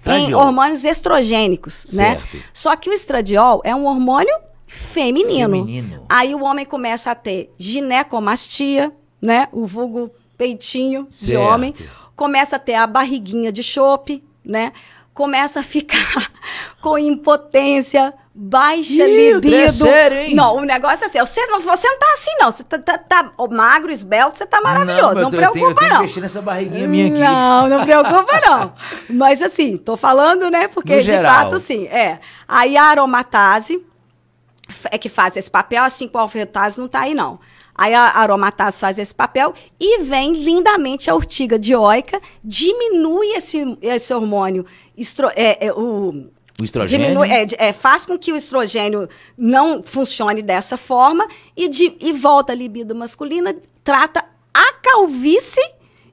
em hormônios estrogênicos, né? Só que o estradiol é um hormônio feminino. Aí o homem começa a ter ginecomastia, né? O vulgo peitinho de homem. Começa a ter a barriguinha de chope, né? Começa a ficar com impotência, baixa libido. Não, o negócio é assim, você não tá assim, não. Você tá magro, esbelto, você tá maravilhoso. Não preocupa, não. Eu tenho que mexer nessa barriguinha minha aqui. Não preocupa, não. Mas assim, tô falando, né? Porque de fato, sim. Aí a aromatase é que faz esse papel, assim, com a alfetase não tá aí, não. Aí a aromatase faz esse papel e vem lindamente a urtiga dioica, diminui esse hormônio, o estrogênio. Diminui, faz com que o estrogênio não funcione dessa forma e volta a libido masculina, trata a calvície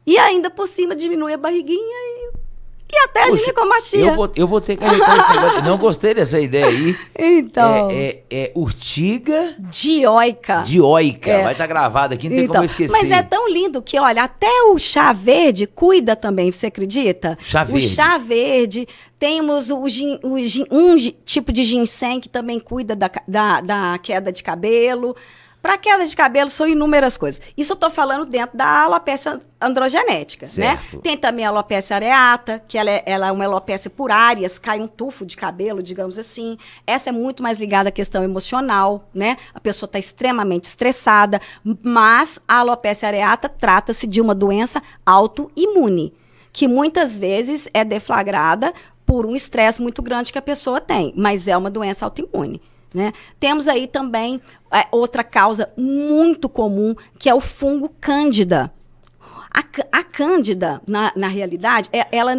e ainda por cima diminui a barriguinha e até a ginecomastia. Eu vou ter que arrumar esse negócio. Não gostei dessa ideia aí. Então. Urtiga dioica. Vai estar gravado aqui, não tem como eu esquecer. Mas é tão lindo que, olha, até o chá verde cuida também, você acredita? O chá verde. Temos um tipo de ginseng que também cuida da queda de cabelo. Para queda de cabelo, são inúmeras coisas. Isso eu estou falando dentro da alopecia androgenética, né? Tem também a alopecia areata, que ela é uma alopecia por áreas, cai um tufo de cabelo, digamos assim. Essa é muito mais ligada à questão emocional, né? A pessoa está extremamente estressada, mas a alopecia areata trata-se de uma doença autoimune, que muitas vezes é deflagrada por um estresse muito grande que a pessoa tem, mas é uma doença autoimune. Né? Temos aí também outra causa muito comum, que é o fungo cândida. A cândida, na realidade,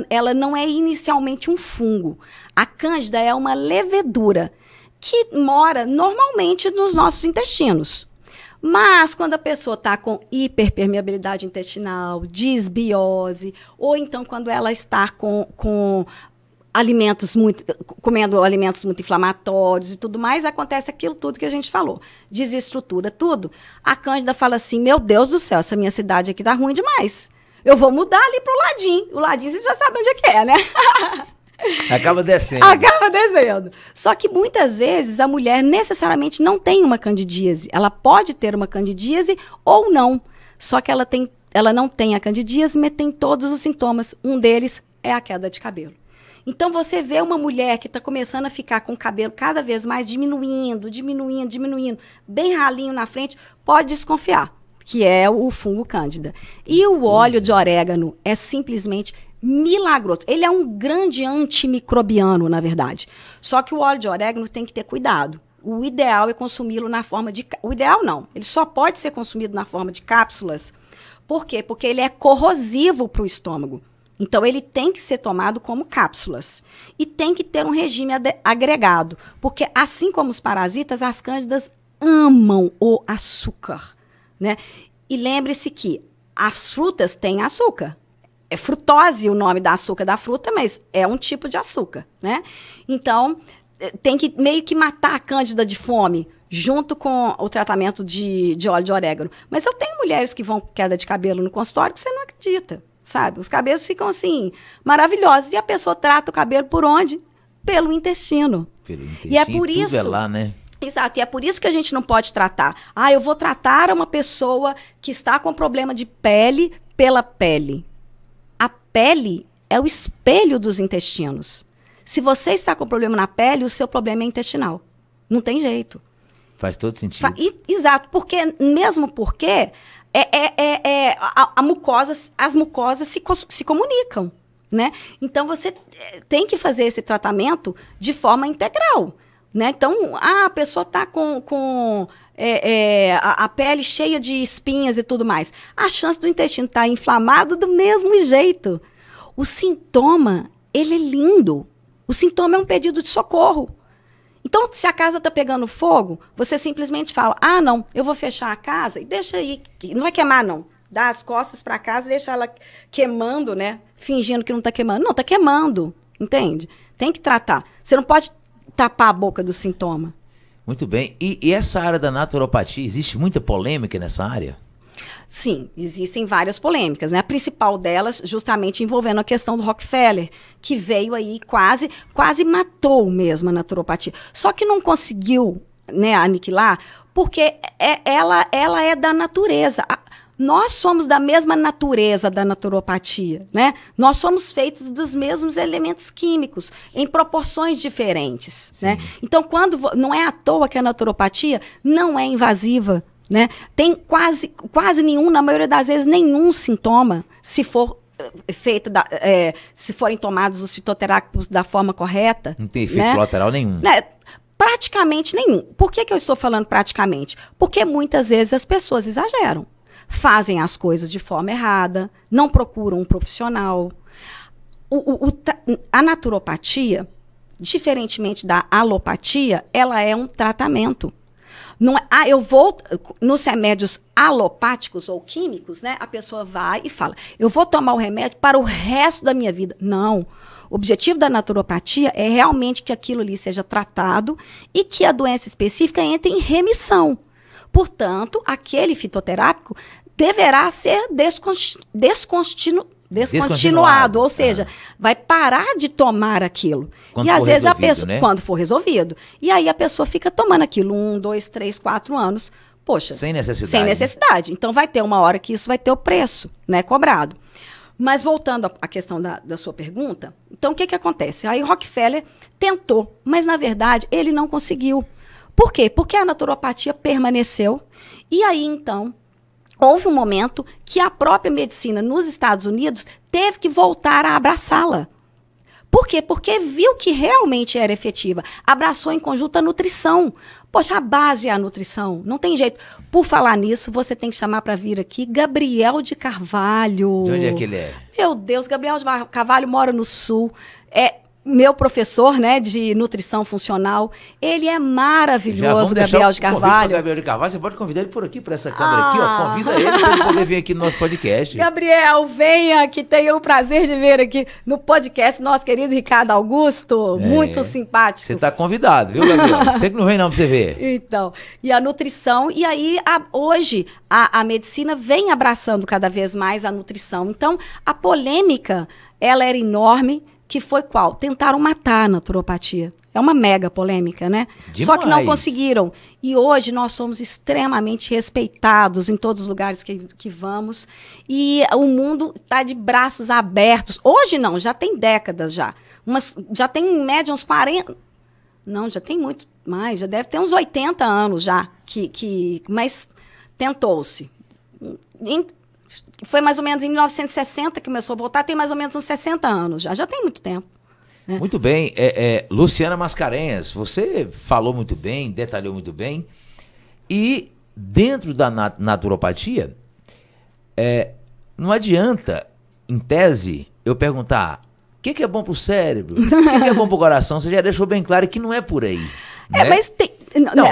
ela não é inicialmente um fungo. A cândida é uma levedura que mora normalmente nos nossos intestinos. Mas quando a pessoa está com hiperpermeabilidade intestinal, disbiose, ou então quando ela está comendo alimentos muito inflamatórios e tudo mais, acontece aquilo tudo que a gente falou. Desestrutura tudo. A Cândida fala assim, meu Deus do céu, essa minha cidade aqui tá ruim demais. Eu vou mudar ali pro ladinho. O ladinho vocês já sabem onde é que é, né? Acaba descendo. Só que muitas vezes a mulher necessariamente não tem uma candidíase. Ela pode ter uma candidíase ou não. Só que ela não tem a candidíase, mas tem todos os sintomas. Um deles é a queda de cabelo. Então, você vê uma mulher que está começando a ficar com o cabelo cada vez mais diminuindo, bem ralinho na frente, pode desconfiar, que é o fungo cândida. E o óleo de orégano é simplesmente milagroso. Ele é um grande antimicrobiano, na verdade. Só que o óleo de orégano tem que ter cuidado. O ideal é consumi-lo na forma de... O ideal não. Ele só pode ser consumido na forma de cápsulas. Por quê? Porque ele é corrosivo para o estômago. Então, ele tem que ser tomado como cápsulas. E tem que ter um regime agregado. Porque, assim como os parasitas, as cândidas amam o açúcar, né? E lembre-se que as frutas têm açúcar. É frutose o nome da açúcar da fruta, mas é um tipo de açúcar, né? Então, tem que meio que matar a cândida de fome, junto com o tratamento de óleo de orégano. Mas eu tenho mulheres que vão com queda de cabelo no consultório que você não acredita. Sabe? Os cabelos ficam assim, maravilhosos. E a pessoa trata o cabelo por onde? Pelo intestino. E é por isso... Tudo é lá, né? Exato. E é por isso que a gente não pode tratar. Eu vou tratar uma pessoa que está com problema de pele pela pele. A pele é o espelho dos intestinos. Se você está com problema na pele, o seu problema é intestinal. Não tem jeito. Faz todo sentido. Exato. Mesmo porque... as mucosas se comunicam, né? Então, você tem que fazer esse tratamento de forma integral, né? Então, a pessoa está com a pele cheia de espinhas e tudo mais. A chance do intestino estar inflamado do mesmo jeito. O sintoma, ele é lindo. O sintoma é um pedido de socorro. Então, se a casa está pegando fogo, você simplesmente fala, não, eu vou fechar a casa e deixa aí, não vai queimar não, dá as costas para a casa e deixa ela queimando, né, fingindo que não está queimando. Não, está queimando, entende? Tem que tratar. Você não pode tapar a boca do sintoma. Muito bem. E essa área da naturopatia, existe muita polêmica nessa área? Sim, existem várias polêmicas, né? A principal delas, justamente envolvendo a questão do Rockefeller, que veio aí quase matou mesmo a naturopatia. Só que não conseguiu, né, aniquilar, porque ela é da natureza. Nós somos da mesma natureza da naturopatia, né? Nós somos feitos dos mesmos elementos químicos, em proporções diferentes, né? Então, não é à toa que a naturopatia não é invasiva, né? Tem quase nenhum, na maioria das vezes, nenhum sintoma, se for feito, se forem tomados os fitoterápicos da forma correta. Não tem efeito né? colateral nenhum. Né? Praticamente nenhum. Por que eu estou falando praticamente? Porque muitas vezes as pessoas exageram. Fazem as coisas de forma errada, não procuram um profissional. A naturopatia, diferentemente da alopatia, ela é um tratamento. Não é, eu vou, nos remédios alopáticos ou químicos, né, a pessoa vai e fala, eu vou tomar o remédio para o resto da minha vida. Não. O objetivo da naturopatia é realmente que aquilo ali seja tratado e que a doença específica entre em remissão. Portanto, aquele fitoterápico deverá ser descontinuado, ou seja, vai parar de tomar aquilo. Quando e às vezes a pessoa, né? quando for resolvido. E aí a pessoa fica tomando aquilo 1, 2, 3, 4 anos. Poxa, sem necessidade. Sem necessidade. Então vai ter uma hora que isso vai ter o preço, né, cobrado. Mas voltando à questão da sua pergunta, então o que acontece? Aí Rockefeller tentou, mas na verdade ele não conseguiu. Por quê? Porque a naturopatia permaneceu e aí então houve um momento que a própria medicina nos Estados Unidos teve que voltar a abraçá-la. Por quê? Porque viu que realmente era efetiva. Abraçou em conjunto a nutrição. Poxa, a base é a nutrição. Não tem jeito. Por falar nisso, você tem que chamar para vir aqui Gabriel de Carvalho. De onde é que ele é? Meu Deus, Gabriel de Carvalho mora no Sul. É meu professor, né, de nutrição funcional. Ele é maravilhoso, Gabriel de Carvalho. Gabriel de Carvalho, você pode convidar ele por aqui, para essa câmera aqui, ó. Convida ele para ele poder vir aqui no nosso podcast. Gabriel, venha, que tenha o prazer de ver aqui no podcast nosso querido Ricardo Augusto, muito simpático. Você está convidado, viu, Gabriel? Você que não vem não para você ver. Então, e a nutrição, e aí hoje a medicina vem abraçando cada vez mais a nutrição. Então, a polêmica, ela era enorme, que foi qual? Tentaram matar a naturopatia. É uma mega polêmica, né? Demais. Só que não conseguiram. E hoje nós somos extremamente respeitados em todos os lugares que vamos. E o mundo está de braços abertos. Hoje não, já tem décadas já. Já tem em média uns 40... Não, já tem muito mais. Já deve ter uns 80 anos já. Mas tentou-se. Foi mais ou menos em 1960 que começou a voltar, tem mais ou menos uns 60 anos já tem muito tempo. Né? Muito bem, Luciana Mascarenhas, você falou muito bem, detalhou muito bem, e dentro da naturopatia, não adianta, em tese, eu perguntar o que é bom para o cérebro, o que é bom para o coração, você já deixou bem claro que não é por aí. Né? Mas tem... Não,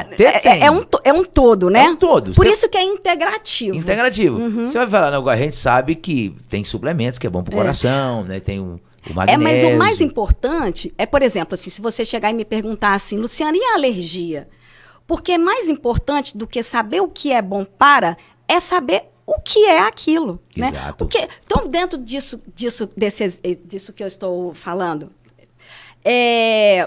é um todo, né? É um todo. Por isso que é integrativo. Integrativo. Você vai falar, não, a gente sabe que tem suplementos que é bom pro coração, né? Tem o magnésio. Mas o mais importante é, por exemplo, assim, se você chegar e me perguntar assim, Luciana, e a alergia? Porque é mais importante do que saber o que é bom é saber o que é aquilo. Exato. Né? Então, dentro disso que eu estou falando,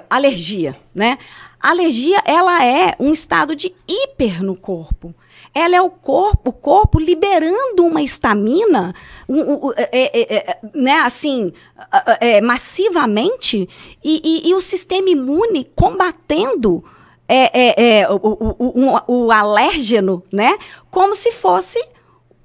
alergia, né? A alergia, ela é um estado de hiper no corpo. Ela é o corpo liberando uma histamina, né, assim, massivamente, e o sistema imune combatendo o alérgeno, né, como se fosse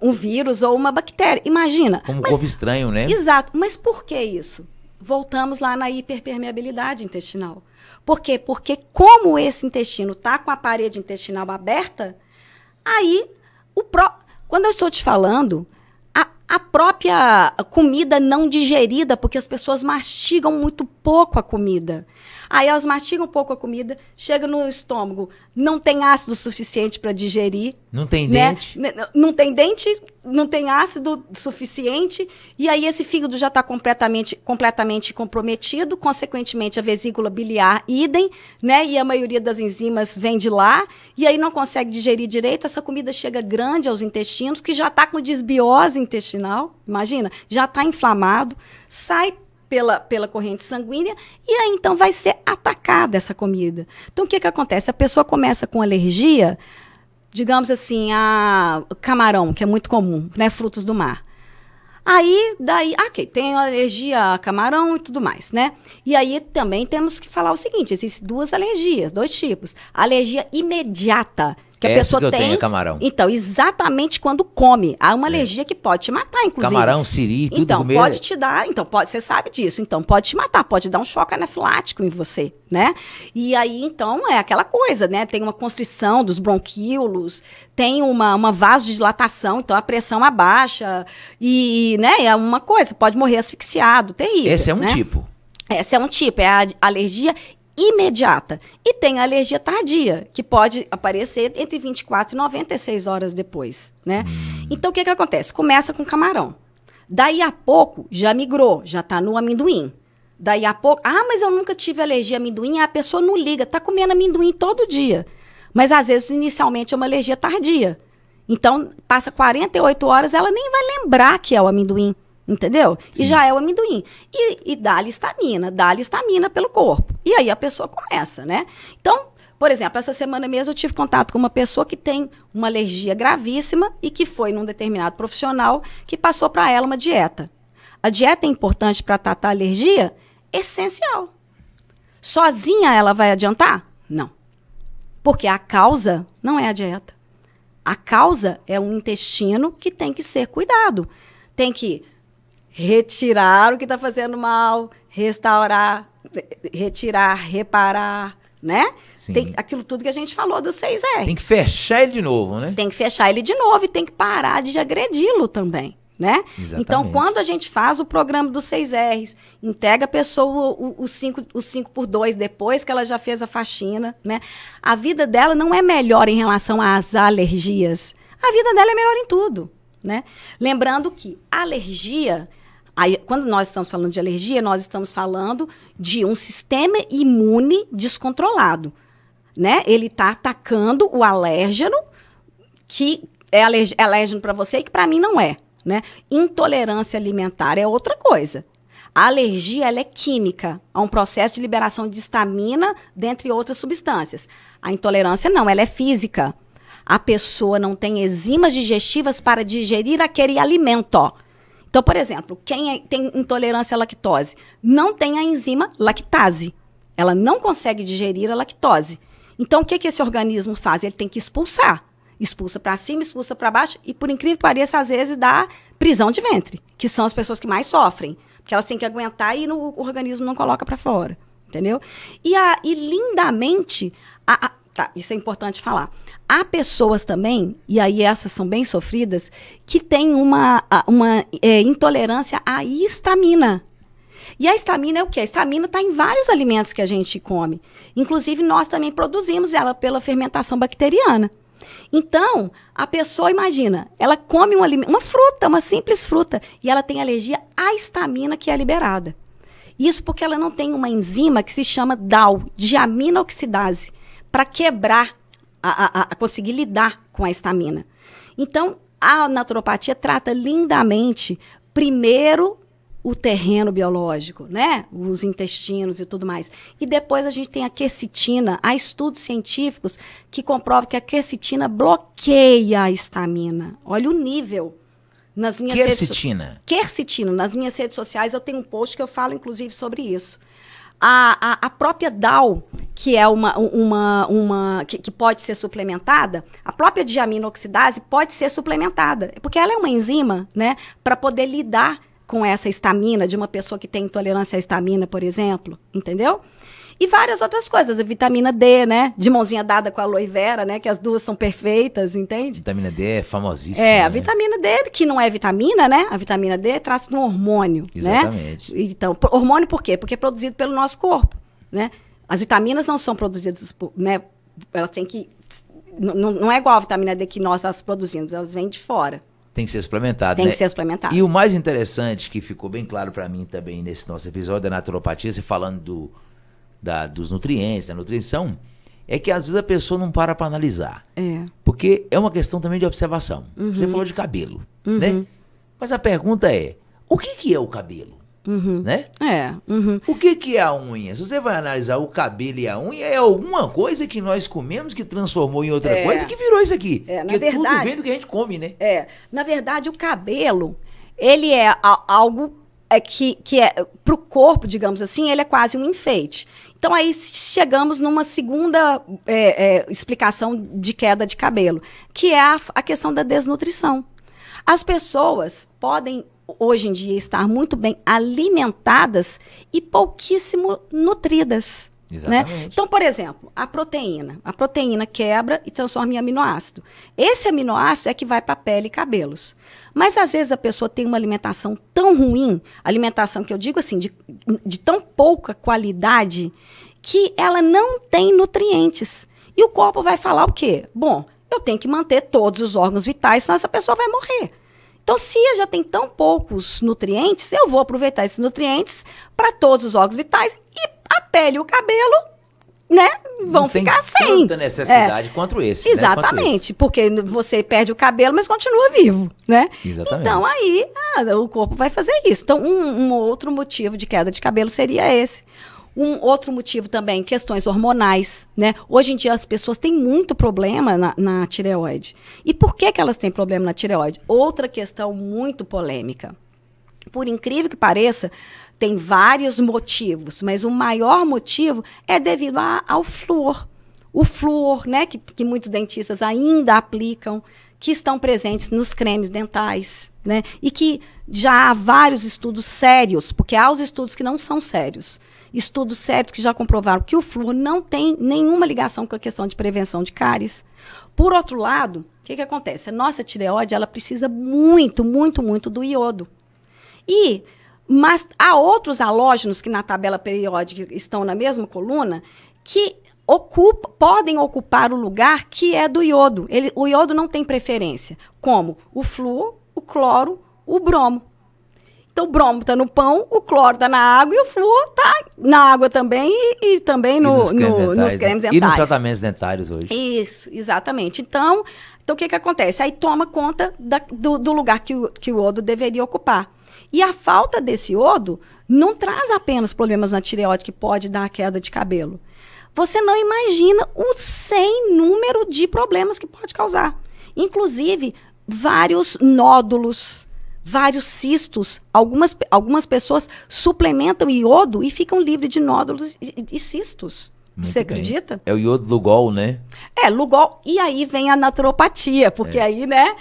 um vírus ou uma bactéria. Imagina. Como um corpo estranho, né? Exato. Mas por que isso? Voltamos lá na hiperpermeabilidade intestinal. Por quê? Porque como esse intestino está com a parede intestinal aberta, aí, quando eu estou te falando, a própria comida não digerida, porque as pessoas mastigam muito pouco a comida. Aí elas mastigam um pouco a comida, chega no estômago, não tem ácido suficiente para digerir. Não tem né? dente. Não tem dente, não tem ácido suficiente, e aí esse fígado já está completamente comprometido, consequentemente a vesícula biliar idem, né? E a maioria das enzimas vem de lá, e aí não consegue digerir direito, essa comida chega grande aos intestinos, que já está com desbiose intestinal, imagina, já está inflamado, sai pela corrente sanguínea, e aí então vai ser atacada essa comida. Então o que acontece? A pessoa começa com alergia, digamos assim, a camarão, que é muito comum, né? Frutos do mar. Aí, ok, tem alergia a camarão e tudo mais, né? E aí também temos que falar o seguinte, existem duas alergias, dois tipos. Alergia imediata, que a pessoa que eu tem. tenho é camarão. Então, exatamente quando come. Há uma alergia que pode te matar, inclusive. Camarão, siri, tudo então, comer. pode te dar, você sabe disso. Então, pode te matar, pode dar um choque anafilático em você, né? E aí, então, é aquela coisa, né? Tem uma constrição dos bronquíolos, tem uma vasodilatação, então a pressão abaixa e, né? É uma coisa, pode morrer asfixiado, terrível. Esse é um né? tipo. Esse é um tipo, é a alergia imediata. E tem a alergia tardia, que pode aparecer entre 24 e 96 horas depois, né? Então, o que acontece? Começa com camarão. Daí a pouco, já migrou, já está no amendoim. Daí a pouco, mas eu nunca tive alergia a amendoim, a pessoa não liga, tá comendo amendoim todo dia. Mas, às vezes, inicialmente é uma alergia tardia. Então, passa 48 horas, ela nem vai lembrar que é o amendoim. Entendeu? Sim. E já é o amendoim. E dá-lhe histamina pelo corpo. E aí a pessoa começa, né? Então, por exemplo, essa semana mesmo eu tive contato com uma pessoa que tem uma alergia gravíssima e que foi num determinado profissional que passou para ela uma dieta. A dieta é importante para tratar a alergia? Essencial. Sozinha ela vai adiantar? Não. Porque a causa não é a dieta. A causa é um intestino que tem que ser cuidado. Tem que retirar o que está fazendo mal, restaurar, retirar, reparar, né? Tem aquilo tudo que a gente falou dos 6 R's. Tem que fechar ele de novo, né? Tem que fechar ele de novo e tem que parar de agredi-lo também, né? Exatamente. Então, quando a gente faz o programa dos 6 R's, integra a pessoa os 5 por 2 depois que ela já fez a faxina, né? A vida dela não é melhor em relação às alergias. A vida dela é melhor em tudo, né? Lembrando que alergia... Aí, quando nós estamos falando de alergia, nós estamos falando de um sistema imune descontrolado, né? Ele está atacando o alérgeno, que é alérgeno para você e que para mim não é, né? Intolerância alimentar é outra coisa. A alergia, ela é química, há um processo de liberação de histamina, dentre outras substâncias. A intolerância não, ela é física. A pessoa não tem enzimas digestivas para digerir aquele alimento, ó. Então, por exemplo, quem tem intolerância à lactose não tem a enzima lactase. Ela não consegue digerir a lactose. Então, o que esse organismo faz? Ele tem que expulsar. Expulsa para cima, expulsa para baixo e, por incrível que pareça, às vezes dá prisão de ventre, que são as pessoas que mais sofrem. Porque elas têm que aguentar e o organismo não coloca para fora. Entendeu? E lindamente... Tá, isso é importante falar. Há pessoas também, e aí essas são bem sofridas, que têm uma intolerância à histamina. E a histamina é o quê? A histamina está em vários alimentos que a gente come. Inclusive, nós também produzimos ela pela fermentação bacteriana. Então, a pessoa, imagina, ela come um alimento, uma fruta, uma simples fruta, e ela tem alergia à histamina que é liberada. Isso porque ela não tem uma enzima que se chama DAO, diamina-oxidase, para quebrar, conseguir lidar com a histamina. Então, a naturopatia trata lindamente, primeiro, o terreno biológico, né? Os intestinos e tudo mais. E depois a gente tem a quercetina. Há estudos científicos que comprovam que a quercetina bloqueia a histamina. Olha o nível. Nas minhas quercetina? Quercetina. Nas minhas redes sociais eu tenho um post que eu falo, inclusive, sobre isso. A própria DAO, que é que pode ser suplementada, a própria diamina-oxidase pode ser suplementada, porque ela é uma enzima, né, para poder lidar com essa histamina de uma pessoa que tem intolerância à histamina, por exemplo, entendeu? E várias outras coisas, a vitamina D, né? De mãozinha dada com a aloe vera, né? Que as duas são perfeitas, entende? Vitamina D é famosíssima. É, a né? vitamina D, que não é vitamina, né? A vitamina D trata de um hormônio, Exatamente. né? Então, hormônio por quê? Porque é produzido pelo nosso corpo, né? As vitaminas não são produzidas, né? Elas têm que... Não é igual a vitamina D que nós produzimos, elas vêm de fora. Tem que ser suplementado, Tem né? que ser suplementado. E o mais interessante, que ficou bem claro para mim também nesse nosso episódio da naturopatia, você falando dos nutrientes, da nutrição, é que às vezes a pessoa não para analisar. É. Porque é uma questão também de observação. Você falou de cabelo, né? Mas a pergunta é, o que é o cabelo? Né? É. O que é a unha? Se você vai analisar o cabelo e a unha, é alguma coisa que nós comemos que transformou em outra coisa que virou isso aqui. É, na Porque verdade, tudo vem do que a gente come, né? Na verdade, o cabelo, ele é algo que é para o corpo, digamos assim, ele é quase um enfeite. Então, aí chegamos numa segunda explicação de queda de cabelo, que é a questão da desnutrição. As pessoas podem, hoje em dia, estar muito bem alimentadas e pouquíssimo nutridas. Né? Então, por exemplo, a proteína quebra e transforma em aminoácido. Esse aminoácido é que vai para a pele e cabelos. Mas, às vezes, a pessoa tem uma alimentação tão ruim, alimentação que eu digo assim, de tão pouca qualidade, que ela não tem nutrientes. E o corpo vai falar o quê? Bom, eu tenho que manter todos os órgãos vitais, senão essa pessoa vai morrer. Então, se já tem tão poucos nutrientes, eu vou aproveitar esses nutrientes para todos os órgãos vitais e a pele e o cabelo, né, vão ficar sem. Não tem tanta necessidade quanto esse. Exatamente, né? Quanto esse. Porque você perde o cabelo, mas continua vivo, né? Exatamente. Então, aí, o corpo vai fazer isso. Então, um outro motivo de queda de cabelo seria esse. Um outro motivo também, questões hormonais, né? Hoje em dia as pessoas têm muito problema na tireoide. E por que elas têm problema na tireoide? Outra questão muito polêmica. Por incrível que pareça, tem vários motivos, mas o maior motivo é devido ao flúor. O flúor, né, que muitos dentistas ainda aplicam, que estão presentes nos cremes dentais, né? E que já há vários estudos sérios, porque há os estudos que não são sérios. Estudos sérios que já comprovaram que o flúor não tem nenhuma ligação com a questão de prevenção de cáries. Por outro lado, o que acontece? A nossa tireoide, ela precisa muito, muito, muito do iodo. Mas há outros halógenos que na tabela periódica estão na mesma coluna que podem ocupar o lugar que é do iodo. O iodo não tem preferência, como o flúor, o cloro, o bromo. Então, o bromo está no pão, o cloro está na água e o flúor está na água também e também nos cremes dentais. E nos tratamentos dentários hoje. Isso, exatamente. Então o que acontece? Aí toma conta do lugar que o iodo deveria ocupar. E a falta desse iodo não traz apenas problemas na tireoide que pode dar queda de cabelo. Você não imagina o sem número de problemas que pode causar. Inclusive, vários nódulos, vários cistos. Algumas pessoas suplementam iodo e ficam livres de nódulos e cistos. Muito Você bem. acredita? É o iodo Lugol, né? Lugol. E aí vem a naturopatia, porque aí, né,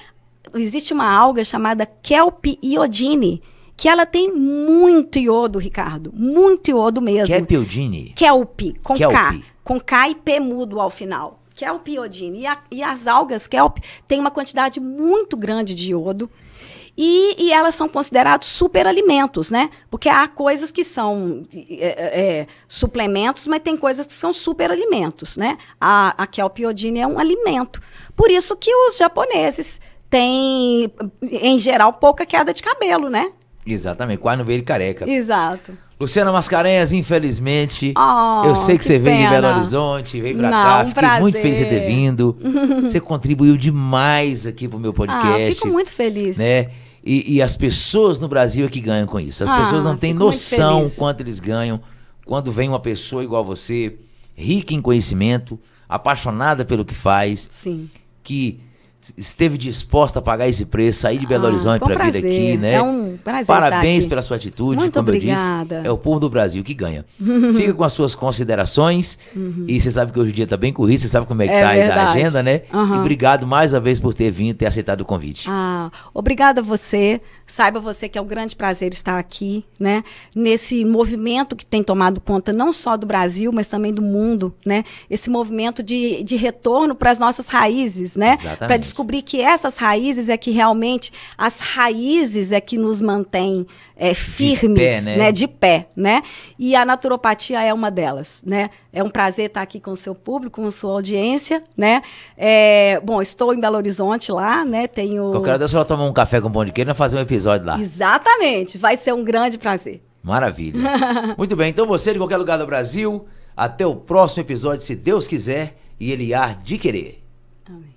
existe uma alga chamada Kelp iodine, que ela tem muito iodo, Ricardo. Muito iodo mesmo. Kelp iodine? Kelp, com Kelp. K. Com K e P mudo ao final. Kelp iodine. E as algas Kelp têm uma quantidade muito grande de iodo. E elas são consideradas superalimentos, né? Porque há coisas que são suplementos, mas tem coisas que são superalimentos, né? A Kelp iodine é um alimento. Por isso que os japoneses têm, em geral, pouca queda de cabelo, né? Exatamente, quase não veio ele careca. Exato. Luciana Mascarenhas, infelizmente, Oh, eu sei que você veio de pena. Belo Horizonte, veio pra Não, cá, um fiquei muito prazer. feliz de ter vindo. Você contribuiu demais aqui pro meu podcast. Fico muito feliz. Né? E as pessoas no Brasil é que ganham com isso. As pessoas não têm fico muito noção feliz. quanto eles ganham quando vem uma pessoa igual você, rica em conhecimento, apaixonada pelo que faz, Sim. que esteve disposta a pagar esse preço, sair de Belo Horizonte para vir aqui, né? É um prazer Parabéns estar aqui. pela sua atitude, Muito como obrigada. eu disse, é o povo do Brasil que ganha. Fica com as suas considerações, e você sabe que hoje o dia tá bem corrido, você sabe como é que tá aí da agenda, né? E obrigado mais uma vez por ter vindo e ter aceitado o convite. Obrigada a você, saiba você que é um grande prazer estar aqui, né? Nesse movimento que tem tomado conta não só do Brasil, mas também do mundo, né? Esse movimento de retorno para as nossas raízes, né? Para descobrir que essas raízes é que realmente, as raízes é que nos mantém firmes, de pé, né? E a naturopatia é uma delas, né? É um prazer estar aqui com o seu público, com a sua audiência, né? Bom, estou em Belo Horizonte lá, né? Qualquer dia ela tomar um café com pão de queijo e fazer um episódio lá. Exatamente, vai ser um grande prazer. Maravilha. Muito bem, então você de qualquer lugar do Brasil, até o próximo episódio, se Deus quiser, e Ele há de querer. Amém.